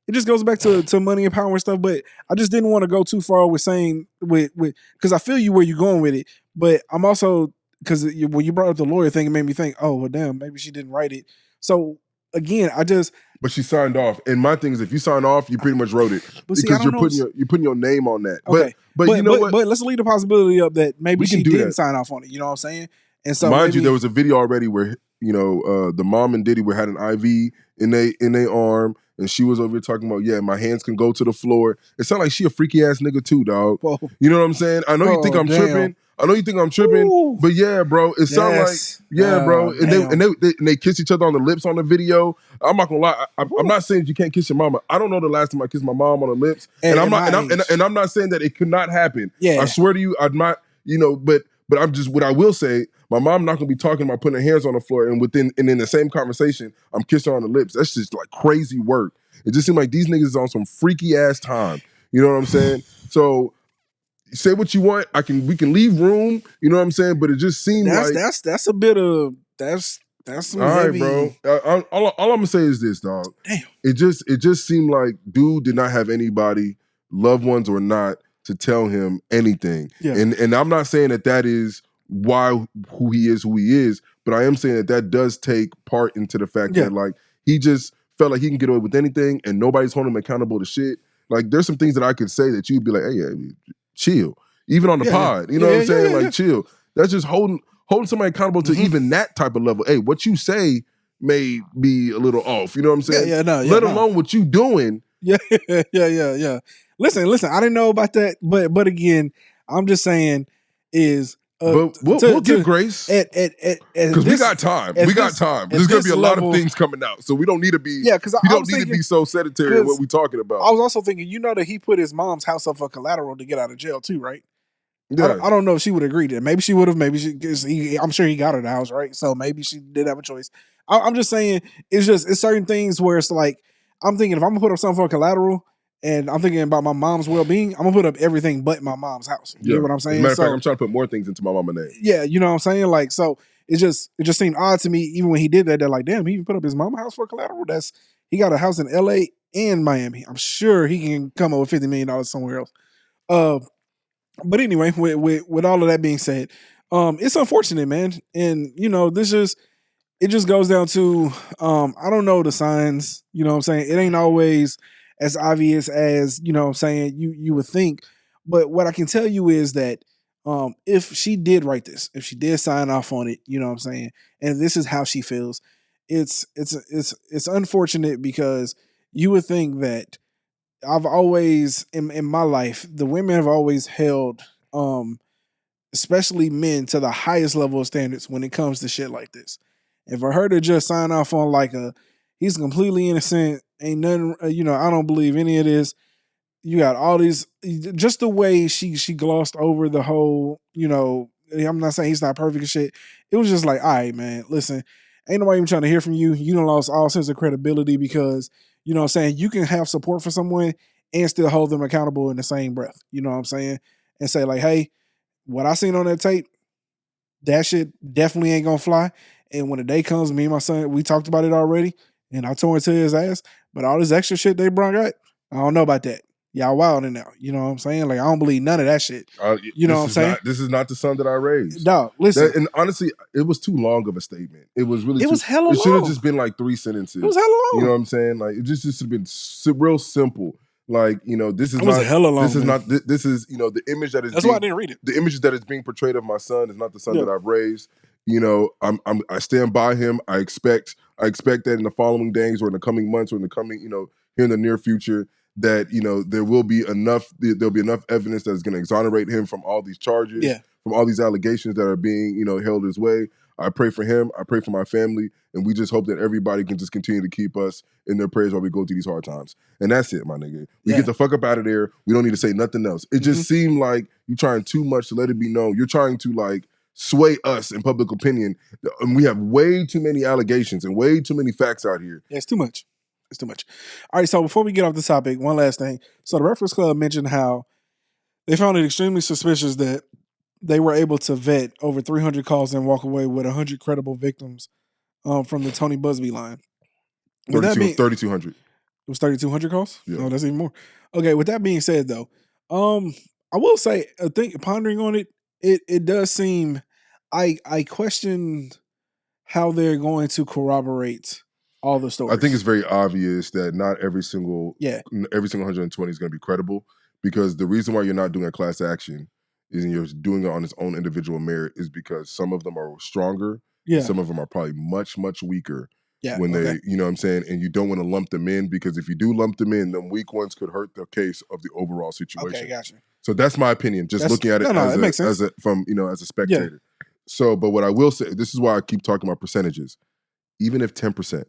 it just goes back to money and power and stuff. But I just didn't want to go too far with saying because I feel you where you're going with it. But I'm also, because when you brought up the lawyer thing, it made me think, oh, well, damn, maybe she didn't write it. So again, but she signed off. And my thing is, if you sign off, you pretty much wrote it. But see, because you're putting your name on that. Okay. But you know what? But let's leave the possibility up that maybe she didn't sign off on it. You know what I'm saying? And so mind you, there was a video already where, the mom and Diddy had an IV in their arm, and she was over here talking about, yeah, my hands can go to the floor. It sounded like she a freaky ass nigga too, dog. Whoa. You know what I'm saying? I know you think I'm tripping. Ooh. But yeah, bro, it sounds like, bro, and they kiss each other on the lips on the video. I'm not gonna lie, I'm not saying you can't kiss your mama. I don't know the last time I kissed my mom on the lips, and I'm not saying that it could not happen. Yeah. I swear to you, I'm not, but I'm just, what I will say, my mom not gonna be talking about putting her hands on the floor, and in the same conversation, I'm kissing her on the lips. That's just like crazy work. It just seemed like these niggas is on some freaky ass time. You know what I'm saying? So say what you want. We can leave room. You know what I'm saying? But it just seemed like that's a bit of that's some all heavy. Right, bro. All I'm gonna say is this, dog. Damn. It just seemed like dude did not have anybody, loved ones or not, to tell him anything. Yeah. And I'm not saying that is why who he is, but I am saying that does take part into the fact that, like, he just felt like he can get away with anything and nobody's holding him accountable to shit. Like, there's some things that I could say that you'd be like, hey, yeah, chill. Even on the pod. You know what I'm saying? Like, chill. That's just holding somebody accountable to even that type of level. Hey, what you say may be a little off. You know what I'm saying? Let alone what you doing. Yeah. Listen, I didn't know about that, but again, I'm just saying is but we'll give grace because we got time. There's going to be a lot of things coming out, so we don't need to be. Yeah, because we don't need to be so sedentary in what we're talking about. I was also thinking, that he put his mom's house up for collateral to get out of jail too, right? Yeah. I don't know if she would agree to it. Maybe she would have. Maybe I'm sure he got her the house, right? So maybe she did have a choice. I'm just saying, it's certain things where it's like, I'm thinking if I'm gonna put up something for collateral, and I'm thinking about my mom's well-being, I'm gonna put up everything but my mom's house. You know what I'm saying? As a matter of fact, I'm trying to put more things into my mama's name. Yeah, you know what I'm saying? Like, so it just seemed odd to me. Even when he did that, they're like, damn, he even put up his mama house for collateral. He got a house in L.A. and Miami. I'm sure he can come up with $50 million somewhere else. But anyway, with all of that being said, it's unfortunate, man. And it just goes down to I don't know the signs, you know what I'm saying? It ain't always as obvious as, you know what I'm saying, you would think. But what I can tell you is that if she did write this, if she did sign off on it, you know what I'm saying, and this is how she feels, it's unfortunate because you would think that I've always in my life, the women have always held especially men to the highest level of standards when it comes to shit like this. And for her to just sign off on like he's completely innocent, ain't nothing, I don't believe any of this. You got all these, just the way she glossed over the whole, I'm not saying he's not perfect and shit. It was just like, all right, man, listen, ain't nobody even trying to hear from you. You done lost all sense of credibility because, you know what I'm saying, you can have support for someone and still hold them accountable in the same breath. You know what I'm saying? And say like, hey, what I seen on that tape, that shit definitely ain't gonna fly. And when the day comes, me and my son, we talked about it already, and I told him to his ass. But all this extra shit they brought out, I don't know about that. Y'all wilding now. You know what I'm saying? Like, I don't believe none of that shit. You know what I'm saying? This is not the son that I raised. No, listen. And honestly, it was too long of a statement. It was really was hella long. It should have just been like 3 sentences. It was hella long. You know what I'm saying? Like, it just should have been real simple. Like, this is it was hella long. This is not. This is the image that is. That's why I didn't read it. The image that is being portrayed of my son is not the son that I've raised. I stand by him. I expect that in the following days or in the coming months or in the coming here in the near future that there will be enough. There'll be enough evidence that's going to exonerate him from all these charges. From all these allegations that are being held his way. I pray for him. I pray for my family. And we just hope that everybody can just continue to keep us in their prayers while we go through these hard times. And that's it, my nigga. We get the fuck up out of there. We don't need to say nothing else. It just seemed like you're trying too much to let it be known. You're trying to like sway us in public opinion. And we have way too many allegations and way too many facts out here. Yeah, it's too much. It's too much. All right, so before we get off the topic, one last thing. So the Breakfast Club mentioned how they found it extremely suspicious that they were able to vet over 300 calls and walk away with 100 credible victims from the Tony Busby line. 3,200. It was 3,200 calls? Yeah. No, that's even more. Okay, with that being said, though, I will say, I think pondering on it, it does seem, I questioned how they're going to corroborate all the stories. I think it's very obvious that not every single 120 is going to be credible, because the reason why you're not doing a class action is you're doing it on its own individual merit is because some of them are stronger. Yeah. Some of them are probably much, much weaker. Yeah. When they, you know what I'm saying? And you don't want to lump them in, because if you do lump them in, them weak ones could hurt the case of the overall situation. Okay, gotcha. So that's my opinion, looking at it as a spectator. Yeah. So, but what I will say, this is why I keep talking about percentages. Even if 10%,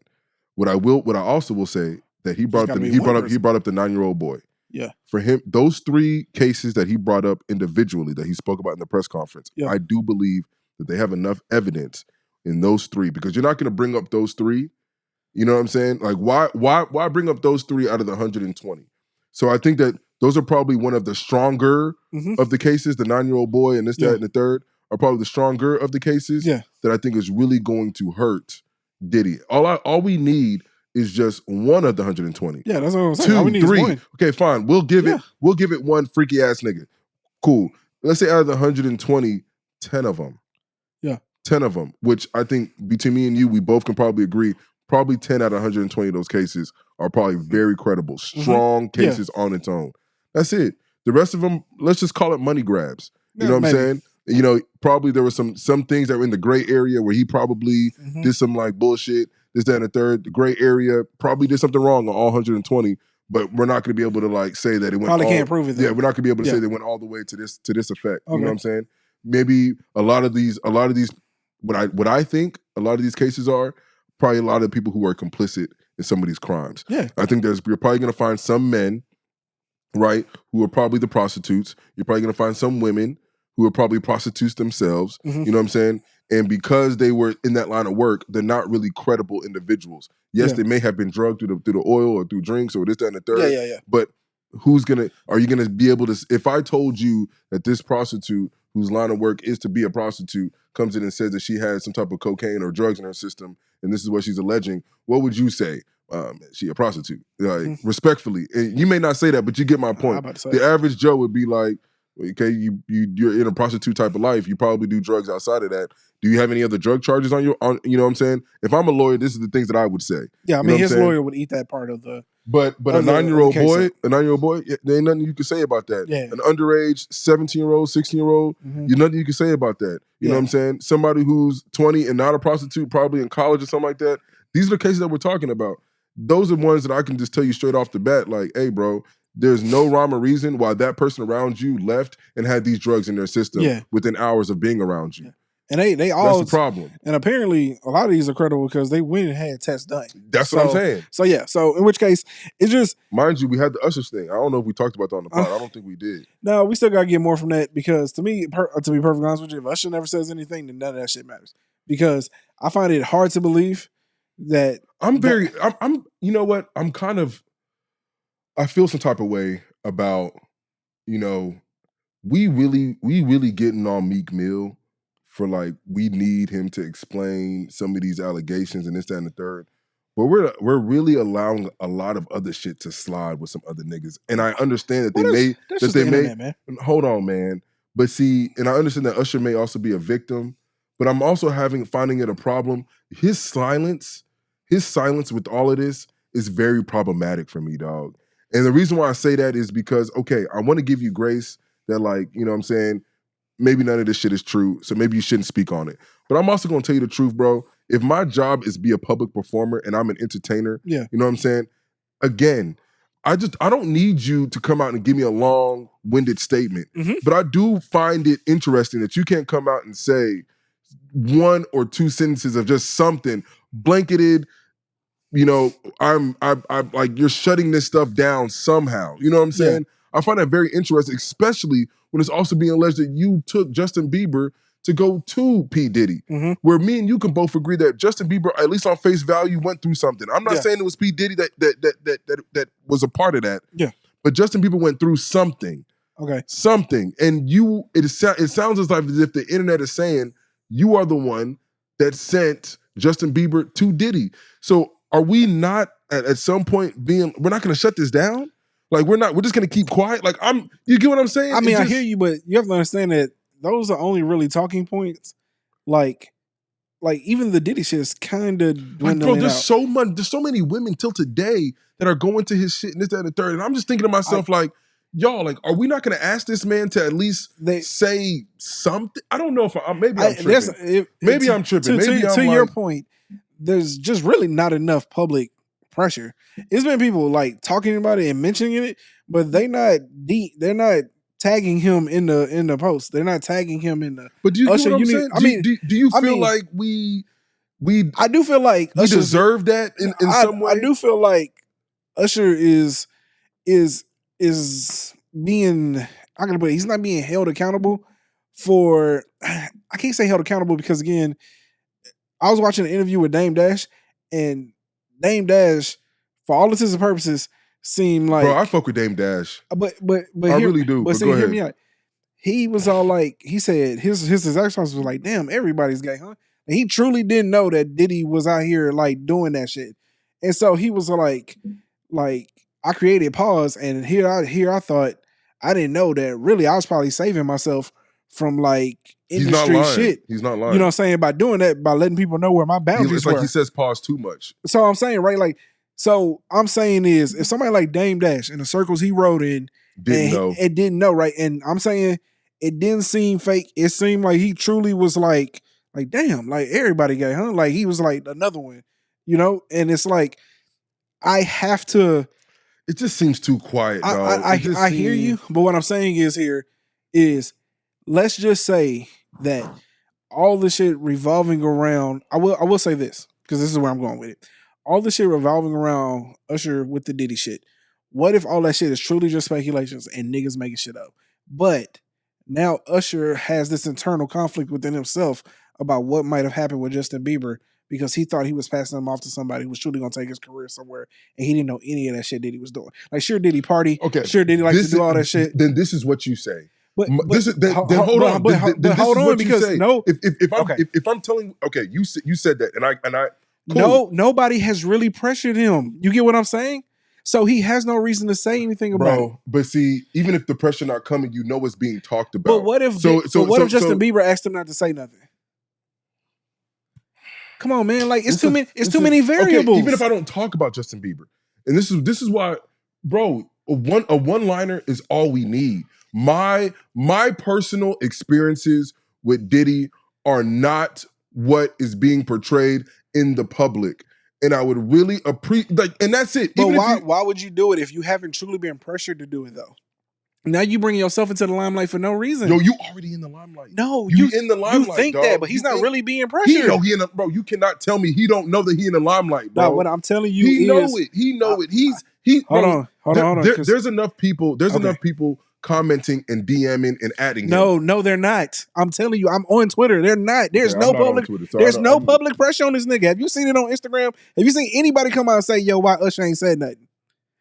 what I also will say that he brought up the 9-year-old boy. Yeah. For him, those 3 cases that he brought up individually that he spoke about in the press conference, I do believe that they have enough evidence in those 3, because you're not going to bring up those 3. You know what I'm saying? Like, why bring up those 3 out of the 120? So I think that those are probably one of the stronger of the cases. The 9-year-old boy and this, that, and the third are probably the stronger of the cases that I think is really going to hurt Diddy. All we need is just one of the 120. Yeah, that's what I'm saying. 2, all we need 3. Is one. Okay, fine. We'll give it one freaky ass nigga. Cool. Let's say out of the 120, 10 of them. Yeah. 10 of them, which I think between me and you, we both can probably agree, probably 10 out of 120 of those cases are probably very credible, strong cases on its own. That's it. The rest of them, let's just call it money grabs. You know what I'm saying? Probably there were some things that were in the gray area where he probably did some like bullshit, this, that, and the third. The gray area probably did something wrong on all 120, but we're not going to be able to like say that it went. Probably can't prove it. Yeah, we're not going to be able to say they went all the way to this effect. Okay. You know what I'm saying? Maybe a lot of these, what I think a lot of these cases are probably a lot of people who are complicit in some of these crimes. Yeah, I think you're probably going to find some men, right, who are probably the prostitutes. You're probably going to find some women who are probably prostitutes themselves. You know what I'm saying? And because they were in that line of work, they're not really credible individuals. Yes, they may have been drugged through the oil or through drinks or this, that, and the third. Yeah. But are you gonna be able to? If I told you that this prostitute whose line of work is to be a prostitute comes in and says that she has some type of cocaine or drugs in her system, and this is what she's alleging, what would you say? She a prostitute, like respectfully. And you may not say that, but you get my point. The average Joe would be like, okay, you're in a prostitute type of life. You probably do drugs outside of that. Do you have any other drug charges on you know what I'm saying? If I'm a lawyer, this is the things that I would say. Yeah, I mean, his lawyer would eat that part of the. But a 9-year-old boy, there ain't nothing you can say about that. Yeah. An underage 17-year-old, 16-year-old, you nothing you can say about that. You know what I'm saying? Somebody who's 20 and not a prostitute, probably in college or something like that. These are the cases that we're talking about. Those are ones that I can just tell you straight off the bat, like, hey, bro, there's no rhyme or reason why that person around you left and had these drugs in their system within hours of being around you. Yeah. And they all that's the problem. And apparently a lot of these are credible because they went and had tests done. That's what I'm saying. So yeah. So in which case, it's just, mind you, we had the Usher thing. I don't know if we talked about that on the pod. I don't think we did. No, we still gotta get more from that because to me, to be perfectly honest with you, if Usher never says anything, then none of that shit matters. Because I find it hard to believe that I'm you know what? I feel some type of way about, you know, we really getting on Meek Mill for like, we need him to explain some of these allegations and this, that, and the third. But we're really allowing a lot of other shit to slide with some other niggas. And I understand that they may hold on, man. But see, and I understand that Usher may also be a victim, but I'm also finding it a problem. His silence with all of this is very problematic for me, dog. And the reason why I say that is because, okay, I want to give you grace that, like, you know what I'm saying, maybe none of this shit is true, so maybe you shouldn't speak on it. But I'm also going to tell you the truth, bro. If my job is be a public performer and I'm an entertainer, you know what I'm saying? Again, I don't need you to come out and give me a long-winded statement. But I do find it interesting that you can't come out and say one or two sentences of just something blanketed, you know, I'm like, you're shutting this stuff down somehow. You know what I'm saying? I find that very interesting, especially when it's also being alleged that you took Justin Bieber to go to P. Diddy, where me and you can both agree that Justin Bieber, at least on face value, went through something. I'm not saying it was P. Diddy that was a part of that. Yeah. But Justin Bieber went through something. Okay. Something. And it sounds as if the internet is saying you are the one that sent Justin Bieber to Diddy. So are we not at some point we're not going to shut this down? Like, we're just going to keep quiet? Like, you get what I'm saying? I mean, I hear you, but you have to understand that those are only really talking points. Like even the Diddy shit is kind of dwindling out. There's so many women till today that are going to his shit and this, that, and the third. And I'm just thinking to myself, y'all, like, are we not going to ask this man to at least say something? I don't know if maybe I'm tripping. Maybe I'm tripping. To your point, there's just really not enough public pressure. It's been people like talking about it and mentioning it, but they're not tagging him in the post. They're not tagging him in the. But do you Usher, know what I'm saying? I mean, do you feel like we? I do feel like we deserve that in some way. I do feel like Usher is being. I'm gonna put it, he's not being held accountable for. I can't say held accountable because again, I was watching an interview with Dame Dash, and Dame Dash, for all intents and purposes, seemed like, bro, I fuck with Dame Dash, but I really do. But see, hear me out. He was all like, he said his exact response was like, "Damn, everybody's gay, huh?" And he truly didn't know that Diddy was out here like doing that shit, and so he was like I created pause, and here I thought I didn't know that really I was probably saving myself from like industry shit. He's not lying. You know what I'm saying? By doing that, by letting people know where my boundaries were. It's like he says pause too much. So I'm saying, right? Like, so I'm saying is if somebody like Dame Dash in the circles he wrote in didn't know, right? And I'm saying it didn't seem fake. It seemed like he truly was like damn, like everybody gay, huh? Like he was like another one, you know? And it's like I have to. It just seems too quiet, dog. I hear you, but what I'm saying is let's just say that all this shit revolving around. I will say this because this is where I'm going with it. All this shit revolving around Usher with the Diddy shit. What if all that shit is truly just speculations and niggas making shit up? But now Usher has this internal conflict within himself about what might have happened with Justin Bieber because he thought he was passing him off to somebody who was truly going to take his career somewhere, and he didn't know any of that shit Diddy was doing. Like, sure, Diddy party. Okay. Sure, Diddy like to do all that shit. Then this is what you say. But this is then hold on. But hold on, because if I'm telling, okay, you said that, and I cool. Nobody has really pressured him. You get what I'm saying? So he has no reason to say anything about it. But see, even if the pressure not coming, you know it's being talked about. But what if if Justin Bieber asked him not to say nothing? Come on, man! Like it's too many variables. Okay, even if I don't talk about Justin Bieber, and this is why, bro, a one-liner is all we need. My personal experiences with Diddy are not what is being portrayed in the public. And I would really appreciate, and that's it. But why would you do it if you haven't truly been pressured to do it, though? Now you bring yourself into the limelight for no reason. Yo, you already in the limelight. No, you in the limelight. You think dog. that, but he's not really being pressured. He know he in the, bro. You cannot tell me he don't know that he in the limelight, bro. No, what I'm telling you he know it. He know it. Hold on. There's enough people. There's enough people commenting and DMing and adding. No, they're not. I'm telling you, I'm on Twitter. They're not. There's no public. There's no public pressure on this nigga. Have you seen it on Instagram? Have you seen anybody come out and say, "Yo, why Usher ain't said nothing"?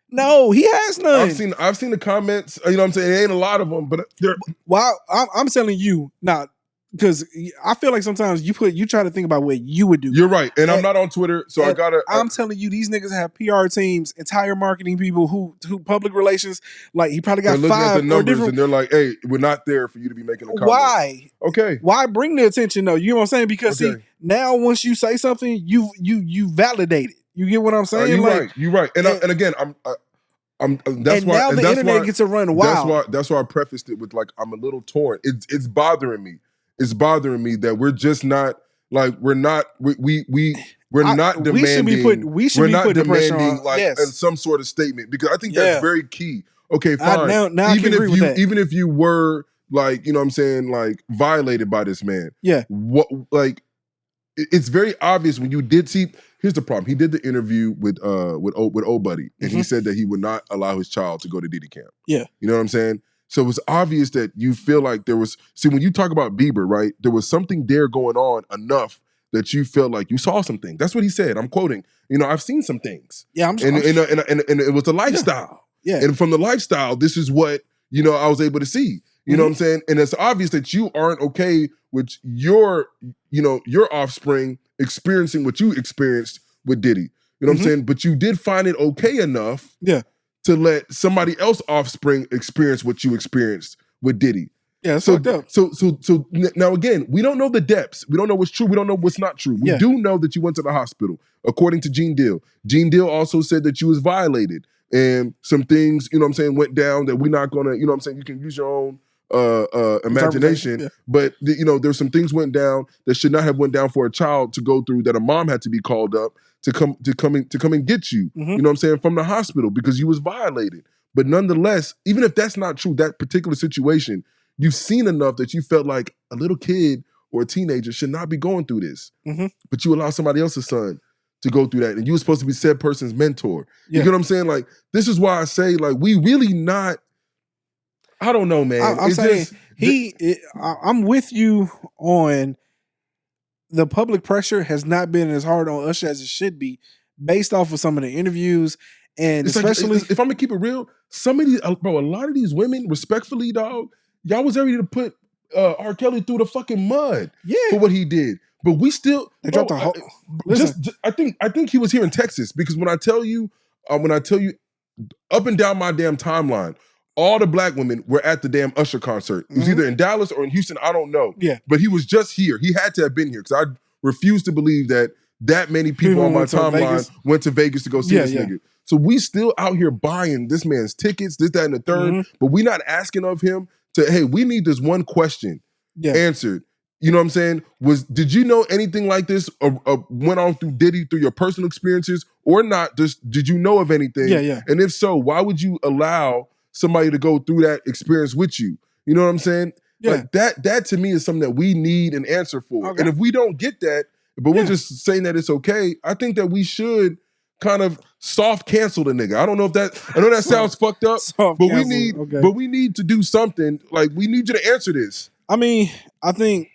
No, he has none. I've seen the comments. You know what I'm saying? It ain't a lot of them, but they're. Well, I'm telling you now, because I feel like sometimes you try to think about what you would do. You're right, and I'm not on Twitter, so I gotta. I'm telling you, these niggas have PR teams, entire marketing people who public relations. Like he probably got 5 at the numbers, and they're like, "Hey, we're not there for you to be making a comment." Why? Okay. Why bring the attention though? You know what I'm saying? Because see, now once you say something, you validate it. You get what I'm saying? You're right. And again, that's why the internet gets to run wild. That's why I prefaced it with like I'm a little torn. It's bothering me. It's bothering me that we're just not like we're not not demanding. We should be putting pressure on like some sort of statement, because I think that's very key. Okay, fine. Now even if you were like, you know what I'm saying, like violated by this man. Yeah. What like it's very obvious when you did see. Here's the problem. He did the interview with old buddy, and he said that he would not allow his child to go to Diddy camp. Yeah. You know what I'm saying? So it was obvious that you feel like there was, see, when you talk about Bieber, right, there was something there going on enough that you felt like you saw something. That's what he said. I'm quoting. You know, I've seen some things. Yeah, and it was a lifestyle. Yeah. And from the lifestyle, this is what, you know, I was able to see. You know what I'm saying? And it's obvious that you aren't okay with your offspring experiencing what you experienced with Diddy. You know what I'm saying? But you did find it okay enough to let somebody else offspring experience what you experienced with Diddy. Yeah, so now again, we don't know the depths. We don't know what's true. We don't know what's not true. We do know that you went to the hospital, according to Gene Deal. Gene Deal also said that you was violated, and some things, you know what I'm saying, went down that we're not gonna, you know what I'm saying, you can use your own imagination, but you know, there's some things went down that should not have went down for a child to go through, that a mom had to be called up to come and get you. You know what I'm saying, from the hospital because you was violated. But nonetheless, even if that's not true, that particular situation, you've seen enough that you felt like a little kid or a teenager should not be going through this. But you allow somebody else's son to go through that, and you were supposed to be said person's mentor. You get what I'm saying? Like, this is why I say, like, we really not. I don't know, man. I'm saying I'm with you on the public pressure has not been as hard on Usher as it should be, based off of some of the interviews, and it's especially like, if I'm gonna keep it real, some of these, bro, a lot of these women, respectfully, dog, y'all was ready to put R. Kelly through the fucking mud for what he did, but we still. They dropped the whole. I think he was here in Texas, because when I tell you, up and down my damn timeline, all the black women were at the damn Usher concert. It was either in Dallas or in Houston. I don't know. Yeah. But he was just here. He had to have been here, because I refuse to believe that many people on my timeline went to Vegas to go see this nigga. So we still out here buying this man's tickets, this, that, and the third, but we not asking of him to, hey, we need this one question answered. You know what I'm saying? Did you know anything like this went on through Diddy, through your personal experiences, or not? Did you know of anything? Yeah. And if so, why would you allow somebody to go through that experience with you? You know what I'm saying? Yeah. Like that to me is something that we need an answer for. Okay. And if we don't get that, but we're just saying that it's okay, I think that we should kind of soft cancel the nigga. I don't know if I know that sounds fucked up, but we need to do something. Like, we need you to answer this. I mean, I think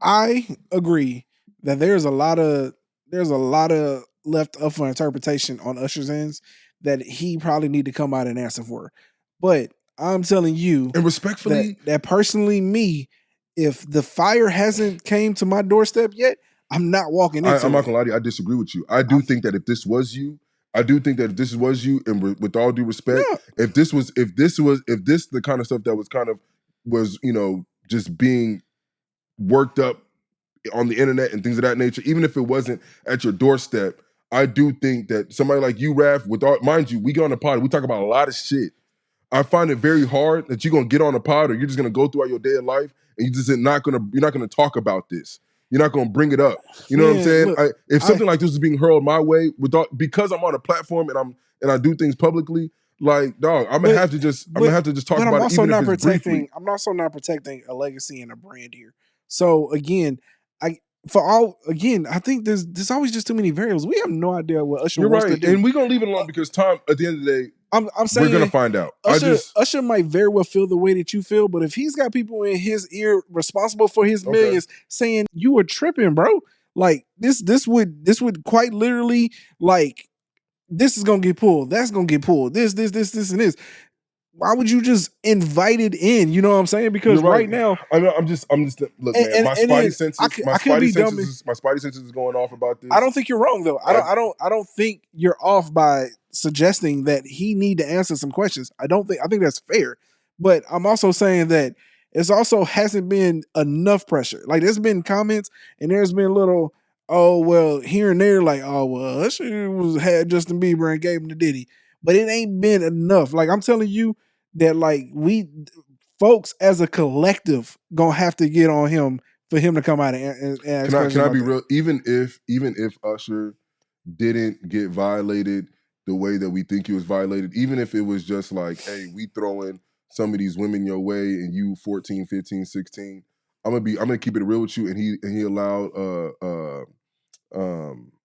I agree that there's a lot of left up for interpretation on Usher's ends that he probably need to come out and answer for. But I'm telling you, and respectfully, that personally, me, if the fire hasn't came to my doorstep yet, I'm not walking into it. I'm not gonna lie to you. I disagree with you. I do think that if this was you, and with all due respect, if this the kind of stuff that was just being worked up on the internet and things of that nature, even if it wasn't at your doorstep, I do think that somebody like you, Raph, mind you, we go on the pod, we talk about a lot of shit. I find it very hard that you're gonna get on a pod or you're just gonna go throughout your day of life and you're not gonna talk about this. You're not gonna bring it up. You know what I'm saying? Look, if something like this is being hurled my way, because I'm on a platform and I do things publicly, like dog, I'm gonna have to just talk about it, even if it's briefly. I'm also not protecting a legacy and a brand here. So again, I think there's always just too many variables. We have no idea what Usher wants to do. And we're gonna leave it alone because time at the end of the day, I'm saying we're gonna find out. Usher might very well feel the way that you feel, but if he's got people in his ear responsible for his millions saying you were tripping, bro, like this would quite literally, like, this is gonna get pulled, that's gonna get pulled, this and this. Why would you just invite it in? You know what I'm saying? Because right now, I'm just look, man. My spidey senses is going off about this. I don't think you're wrong though. I don't think you're off by suggesting that he need to answer some questions. I think that's fair. But I'm also saying that it's also hasn't been enough pressure. Like there's been comments and there's been little, oh well, here and there, like, oh well, Usher had Justin Bieber and gave him to Diddy. But it ain't been enough. Like I'm telling you that, like, we folks as a collective gonna have to get on him for him to come out and can I be real? Even if Usher didn't get violated the way that we think he was violated, even if it was just like, hey, we throwing some of these women your way and you 14, 15, 16, I'm gonna keep it real with you. And he allowed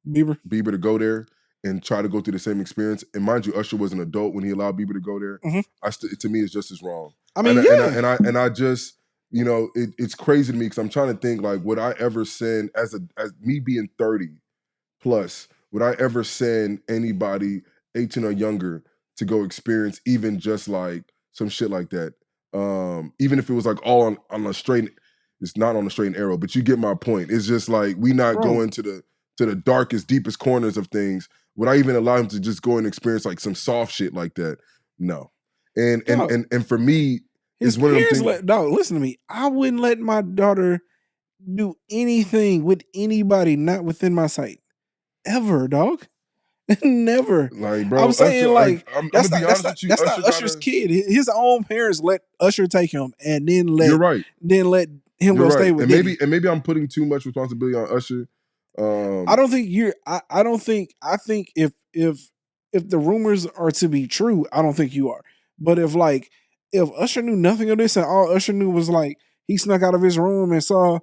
Bieber to go there and try to go through the same experience. And mind you, Usher was an adult when he allowed Bieber to go there. Mm-hmm. To me, it's just as wrong. I mean, I just, it's crazy to me because I'm trying to think, like, would I ever send, as me being 30 plus, would I ever send anybody 18 or younger to go experience even just like some shit like that? Even if it was like all on a straight, it's not on a straight and arrow, but you get my point. It's just like we not going to the darkest, deepest corners of things. Would I even allow him to just go and experience like some soft shit like that? No. And for me, it's one of them things. Dog, listen to me. I wouldn't let my daughter do anything with anybody not within my sight. Ever, dog. Never. Like, bro, I'm saying, Usher, like, I'm that's gonna be honest with you. That's not Usher's kid. His own parents let Usher take him and then let him go stay with Diddy. Maybe I'm putting too much responsibility on Usher. I don't think you're. I think if the rumors are to be true, I don't think you are. But if Usher knew nothing of this and all Usher knew was like he snuck out of his room and saw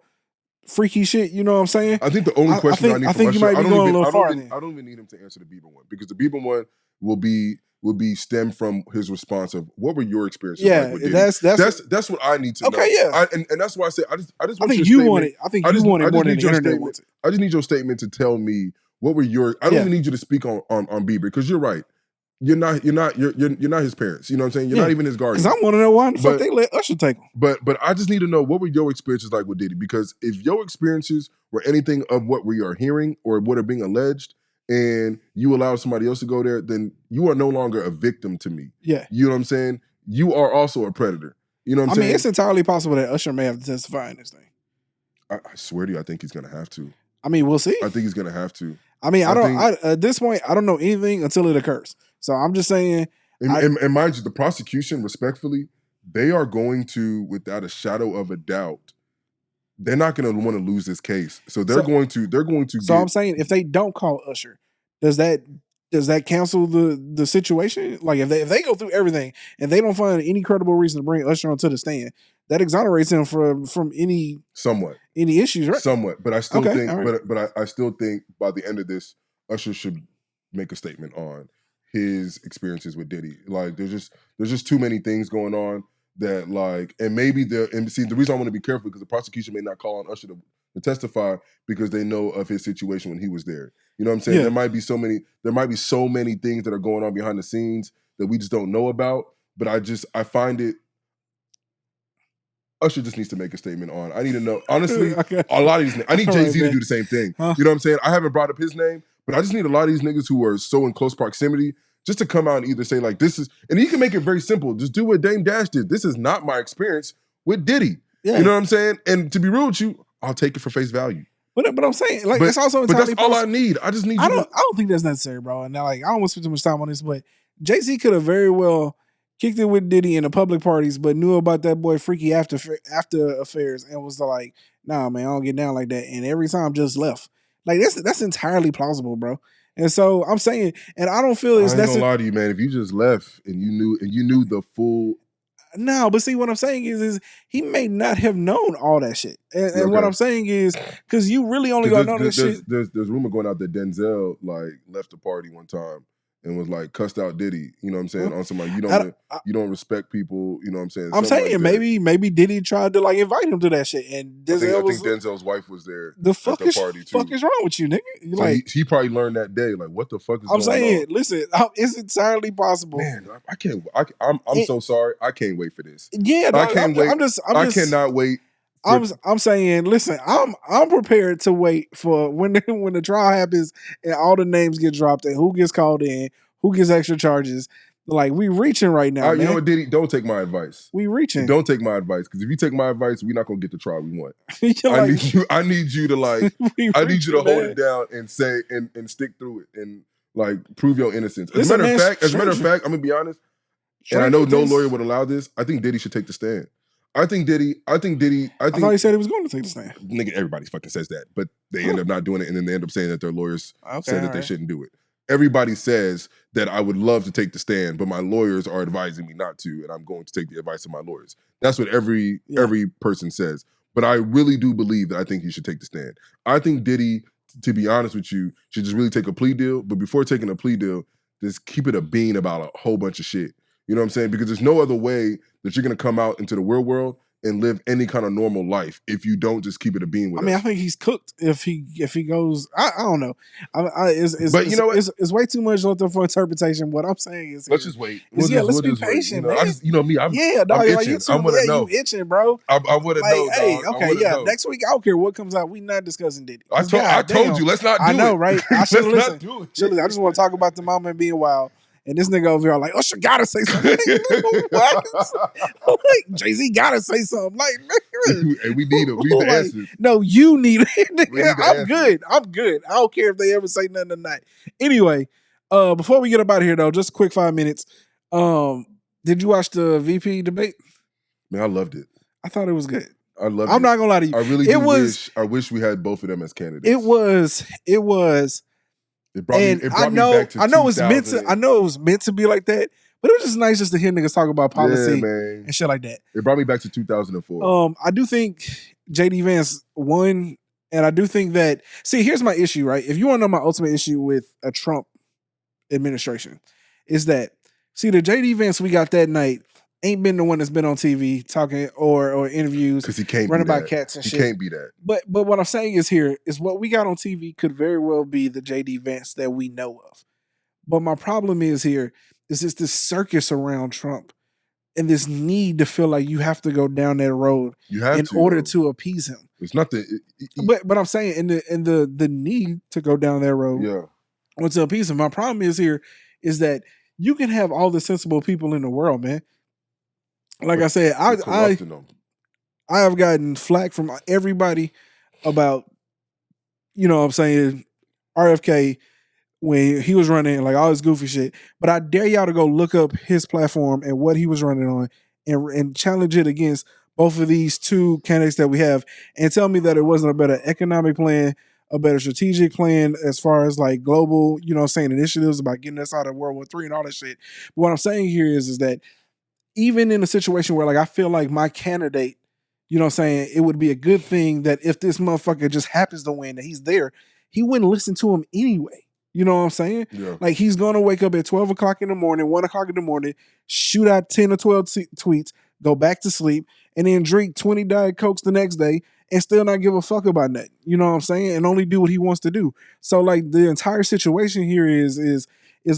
freaky shit, you know what I'm saying? I think the only question I need from Usher, you might be going a little far. I don't even need him to answer the Bieber one because the Bieber one will be stemmed from his response of what were your experiences like with Diddy? That's what I need to know. Okay, yeah. And that's why I say I just want I think you want it. I think you want it more than the internet wants it. I just need your statement to tell me what were your. I don't even need you to speak on Bieber because you're right. You're not his parents. You know what I'm saying? You're not even his guardian. Because I want to know why the fuck they let Usher take him. But I just need to know what were your experiences like with Diddy? Because if your experiences were anything of what we are hearing or what are being alleged, and you allow somebody else to go there, then you are no longer a victim to me. Yeah. You know what I'm saying? You are also a predator. You know what I'm saying? I mean, it's entirely possible that Usher may have to testify in this thing. I swear to you, I think he's going to have to. I mean, we'll see. I think he's going to have to. I mean, at this point, I don't know anything until it occurs. So I'm just saying. And mind you, the prosecution, respectfully, they are going to, without a shadow of a doubt, they're not going to want to lose this case. So they're going to. So I'm saying, if they don't call Usher, does that cancel the situation? Like if they go through everything and they don't find any credible reason to bring Usher onto the stand, that exonerates him from any issues, right? Somewhat, but I still think, right. but I still think by the end of this, Usher should make a statement on his experiences with Diddy. Like there's just too many things going on that like, and maybe the reason I want to be careful because the prosecution may not call on Usher to testify because they know of his situation when he was there. You know what I'm saying? Yeah. There might be so many things that are going on behind the scenes that we just don't know about. but I find it. Usher just needs to make a statement on. I need to know, honestly, a lot of these niggas. I need Jay-Z to do the same thing. You know what I'm saying? I haven't brought up his name, but I just need a lot of these niggas who are so in close proximity just to come out and either say like, this is, and you can make it very simple. Just do what Dame Dash did. This is not my experience with Diddy. Yeah. You know what I'm saying? And to be real with you, I'll take it for face value. But I'm saying, like, it's also entirely but that's all I need. I just need I don't think that's necessary, bro. And now, like, I don't want to spend too much time on this, but Jay-Z could have very well kicked it with Diddy in the public parties, but knew about that boy freaky after affairs and was like, nah, man, I don't get down like that. And every time just left. Like, that's entirely plausible, bro. And so I'm saying, and I don't feel it's necessary. I ain't gonna lie to you, man. If you just left and you knew the full. No, but see, what I'm saying is he may not have known all that shit. And what I'm saying is, because you really only gonna know this shit. There's rumor going out that Denzel like left the party one time and was like cussed out Diddy, you know what I'm saying, on somebody you don't respect people, you know what I'm saying. I'm saying like maybe Diddy tried to like invite him to that shit, and I think Denzel's wife was there. The fuck is party too. Fuck is wrong with you, nigga? So like he probably learned that day, like what the fuck is. I'm saying, listen, it's entirely possible. Man, I can't. I'm so sorry. I can't wait for this. Yeah, no, I can't wait. I cannot wait. I'm saying, listen, I'm prepared to wait for when the trial happens and all the names get dropped and who gets called in, who gets extra charges. Like, we reaching right now, man. You know what, Diddy? Don't take my advice. We reaching. Don't take my advice, because if you take my advice, we're not gonna get the trial we want. I need you to like. I need you to hold it down and say and stick through it and like prove your innocence. As a matter of fact, I'm gonna be honest. And I know no lawyer would allow this. I think Diddy should take the stand. I thought he said he was going to take the stand. Nigga, everybody fucking says that, but they end up not doing it, and then they end up saying that their lawyers said that they shouldn't do it. Everybody says that I would love to take the stand, but my lawyers are advising me not to, and I'm going to take the advice of my lawyers. That's what every person says. But I really do believe that I think he should take the stand. I think Diddy, to be honest with you, should just really take a plea deal. But before taking a plea deal, just keep it a bean about a whole bunch of shit. You know what I'm saying? Because there's no other way that you're going to come out into the real world and live any kind of normal life if you don't just keep it a bean with us. I think he's cooked if he goes. I don't know. But you know what? It's way too much left for interpretation. What I'm saying is, let's just wait. Let's be patient. You know me. I'm itching. I want to know. You itching, bro. I want to know. Hey, okay, yeah. Next week, I don't care what comes out. We not discussing Diddy. I told you, let's not do it. I know, right? I should listen. I just want to talk about the mama and being wild. And this nigga over here like, Usher gotta say something. What? Like, Jay-Z gotta say something. Like, hey, we need him. We need the answers. No, you need it. I'm good. I don't care if they ever say nothing tonight. Anyway, before we get up out of here though, just a quick 5 minutes. Did you watch the VP debate? Man, I loved it. I thought it was good. I loved it. I'm not gonna lie to you. I really I wish we had both of them as candidates. It was. It brought me back to I know it was meant to be like that, but it was just nice just to hear niggas talk about policy and shit like that. It brought me back to 2004. I do think JD Vance won, and I do think that. See, here's my issue, right? If you want to know my ultimate issue with a Trump administration, is that the JD Vance we got that night ain't been the one that's been on TV talking or interviews because he can't running about cats and shit. He can't be that. But what I'm saying is what we got on TV could very well be the JD Vance that we know of. But my problem is just this circus around Trump and this need to feel like you have to go down that road in order to appease him. It's not but I'm saying in the need to go down that road. Yeah. To appease him. My problem is that you can have all the sensible people in the world, man. Like I said, I have gotten flack from everybody about, you know what I'm saying, RFK when he was running, like all this goofy shit. But I dare y'all to go look up his platform and what he was running on and challenge it against both of these two candidates that we have and tell me that it wasn't a better economic plan, a better strategic plan as far as like global, you know what I'm saying, initiatives about getting us out of World War III and all that shit. But what I'm saying here is that even in a situation where like I feel like my candidate, you know what I'm saying, it would be a good thing that if this motherfucker just happens to win, that he's there, he wouldn't listen to him anyway. You know what I'm saying? Yeah. Like he's going to wake up at 12 o'clock in the morning, 1 o'clock in the morning, shoot out 10 or 12 tweets, go back to sleep, and then drink 20 Diet Cokes the next day and still not give a fuck about nothing. You know what I'm saying? And only do what he wants to do. So like the entire situation here is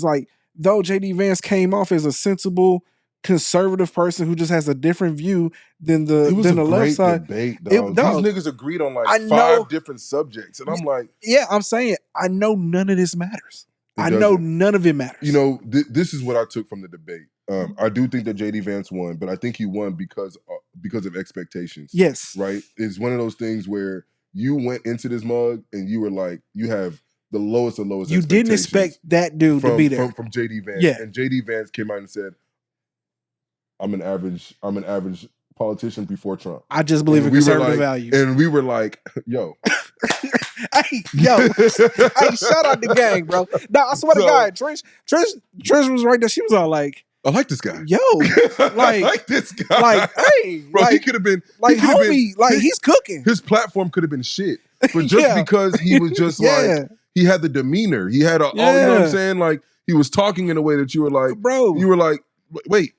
like, though JD Vance came off as a sensible, conservative person who just has a different view than the left side. Debate, dog. These niggas agreed on like 5 different subjects, and I'm like, yeah, I'm saying I know none of this matters. I know none of it matters. You know, this is what I took from the debate. I do think that JD Vance won, but I think he won because of expectations. Yes, right. It's one of those things where you went into this mug and you were like, you have the lowest of lowest. You didn't expect that dude to be there from JD Vance. Yeah, and JD Vance came out and said, I'm an average politician before Trump. I just believe in conservative values. And we were like, yo. Hey, hey, shout out the gang, bro. No, I swear to God, Trish was right there. She was all like, I like this guy. Yo, I like this guy. Like, hey, bro, he could have been like, homie, like he's cooking. His platform could have been shit, but just because he was just like, he had the demeanor, he had all, you know what I'm saying? Like, he was talking in a way that you were like, bro, you were like, wait,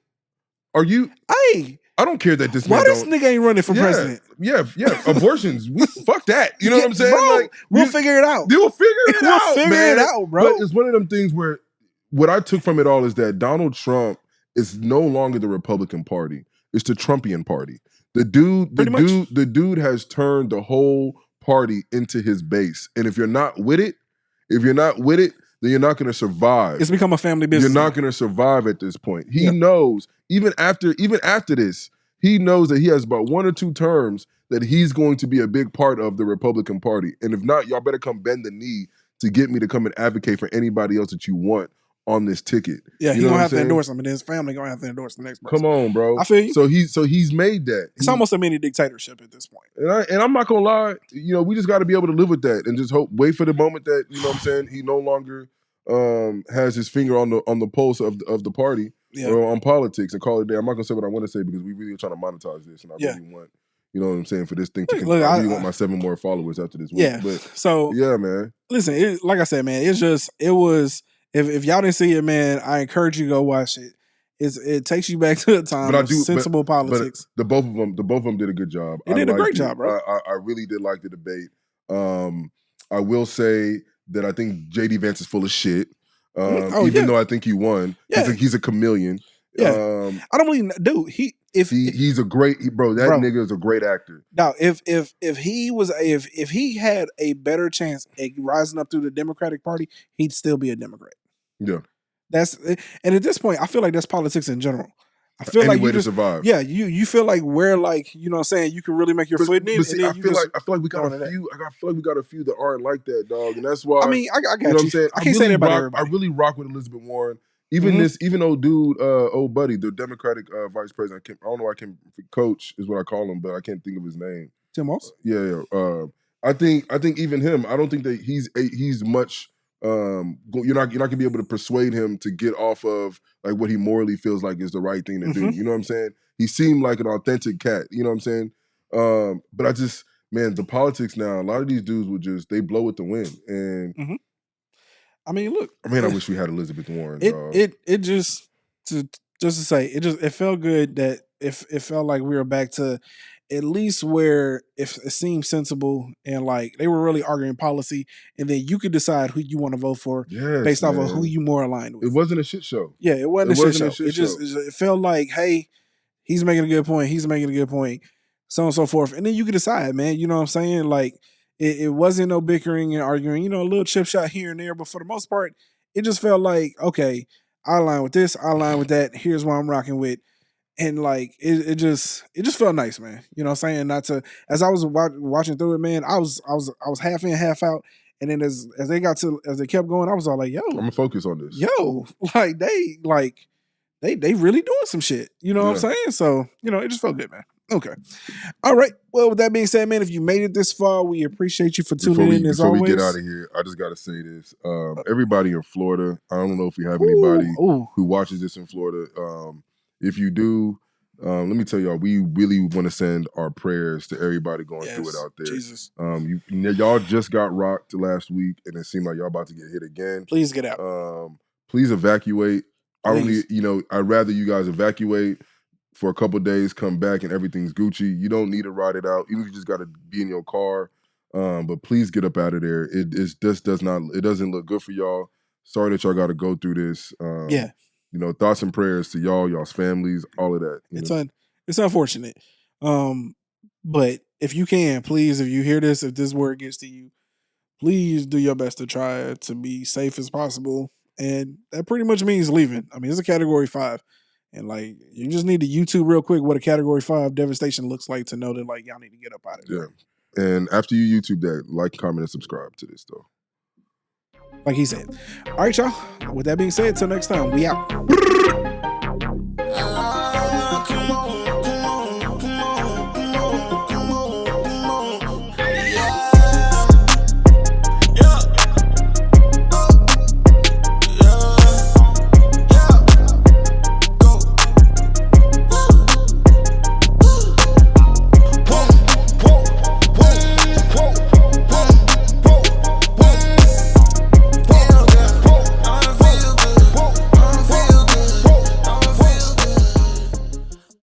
are you? Hey, I don't care that this why this nigga ain't running for president? Yeah, abortions. Fuck that. You know what I'm saying? Bro, like, we'll figure it out. We'll figure it out. We'll figure it out, bro. But it's one of them things where what I took from it all is that Donald Trump is no longer the Republican Party. It's the Trumpian Party. The dude has turned the whole party into his base. And if you're not with it, then you're not going to survive. It's become a family business. You're not going to survive at this point. He knows, even after this, he knows that he has about 1 or 2 terms that he's going to be a big part of the Republican Party. And if not, y'all better come bend the knee to get me to come and advocate for anybody else that you want on this ticket. Yeah, he's going to have to endorse him, and his family going to have to endorse the next person. Come on, bro. I feel you. So he's made that. It's almost a mini dictatorship at this point. And I'm not going to lie, you know, we just got to be able to live with that and just wait for the moment that, you know what I'm saying, he no longer has his finger on the pulse of the party. Or on politics and call it a day. I'm not gonna say what I want to say because we really are trying to monetize this, and I really want, you know what I'm saying, for this thing to continue. I really want my 7 more followers after this week. Yeah, but so yeah, man. Listen, like I said, man, it was. If y'all didn't see it, man, I encourage you to go watch it. It takes you back to the time of sensible politics. But both of them did a good job. They did a great job, bro. I really did like the debate. I will say that I think JD Vance is full of shit. Even though I think he won, he's a chameleon. Yeah, I don't really, dude. He's a great bro. That nigga is a great actor. Now, if he had a better chance at rising up through the Democratic Party, he'd still be a Democrat. Yeah, and at this point, I feel like that's politics in general. I feel any like way to survive. Yeah, you feel like where, like, you know what I'm saying, you can really make your foot in. I feel like we got a few. I feel like we got a few that aren't like that, dog, and that's why. I mean, I got you know what I'm saying. I can't say that about everybody. I really rock with Elizabeth Warren. Even old dude, old buddy, the Democratic vice president. I don't know why I can't. Coach is what I call him, but I can't think of his name. Tim Moss. Yeah. I think even him. I don't think that he's much. You're not gonna be able to persuade him to get off of like what he morally feels like is the right thing to do. You know what I'm saying? He seemed like an authentic cat. You know what I'm saying? But I just, man, the politics now. A lot of these dudes they blow with the wind. And I mean, look. Man, I wish we had Elizabeth Warren. It just to say it felt good that it felt like we were back to at least where if it seemed sensible and like they were really arguing policy, and then you could decide who you want to vote for based off of who you more aligned with. It wasn't a shit show. Yeah, it wasn't a shit show. It felt like, hey, he's making a good point. He's making a good point. So on and so forth. And then you could decide, man. You know what I'm saying? Like it wasn't no bickering and arguing. You know, a little chip shot here and there, but for the most part, it just felt like, okay, I align with this. I align with that. Here's what I'm rocking with. And like it just felt nice, man. You know what I'm saying? Not to, as I was watching through it, man, I was half in, half out. And then as they kept going, I was all like, yo, I'm gonna focus on this. Yo, they really doing some shit. You know what I'm saying? So, you know, it just felt good, man. Okay. All right. Well, with that being said, man, if you made it this far, we appreciate you for tuning in as always. Before we get out of here, I just got to say this. Everybody in Florida, I don't know if we have anybody who watches this in Florida. If you do, let me tell y'all, we really want to send our prayers to everybody going through it out there. Jesus. Y'all just got rocked last week, and it seemed like y'all about to get hit again. Please get out. Please evacuate. Please. I'd rather you guys evacuate for a couple of days, come back, and everything's Gucci. You don't need to ride it out. You just got to be in your car. But please get up out of there. It doesn't look good for y'all. Sorry that y'all got to go through this. thoughts and prayers to y'all's families, all of that. It's unfortunate. But if you can, please, if you hear this, if this word gets to you, please do your best to try to be safe as possible. And that pretty much means leaving. I mean, it's a category 5. And like, you just need to YouTube real quick what a category 5 devastation looks like to know that like y'all need to get up out of there. Yeah. And after you YouTube that, like, comment, and subscribe to this though. Like he said. All right, y'all. With that being said, till next time, we out.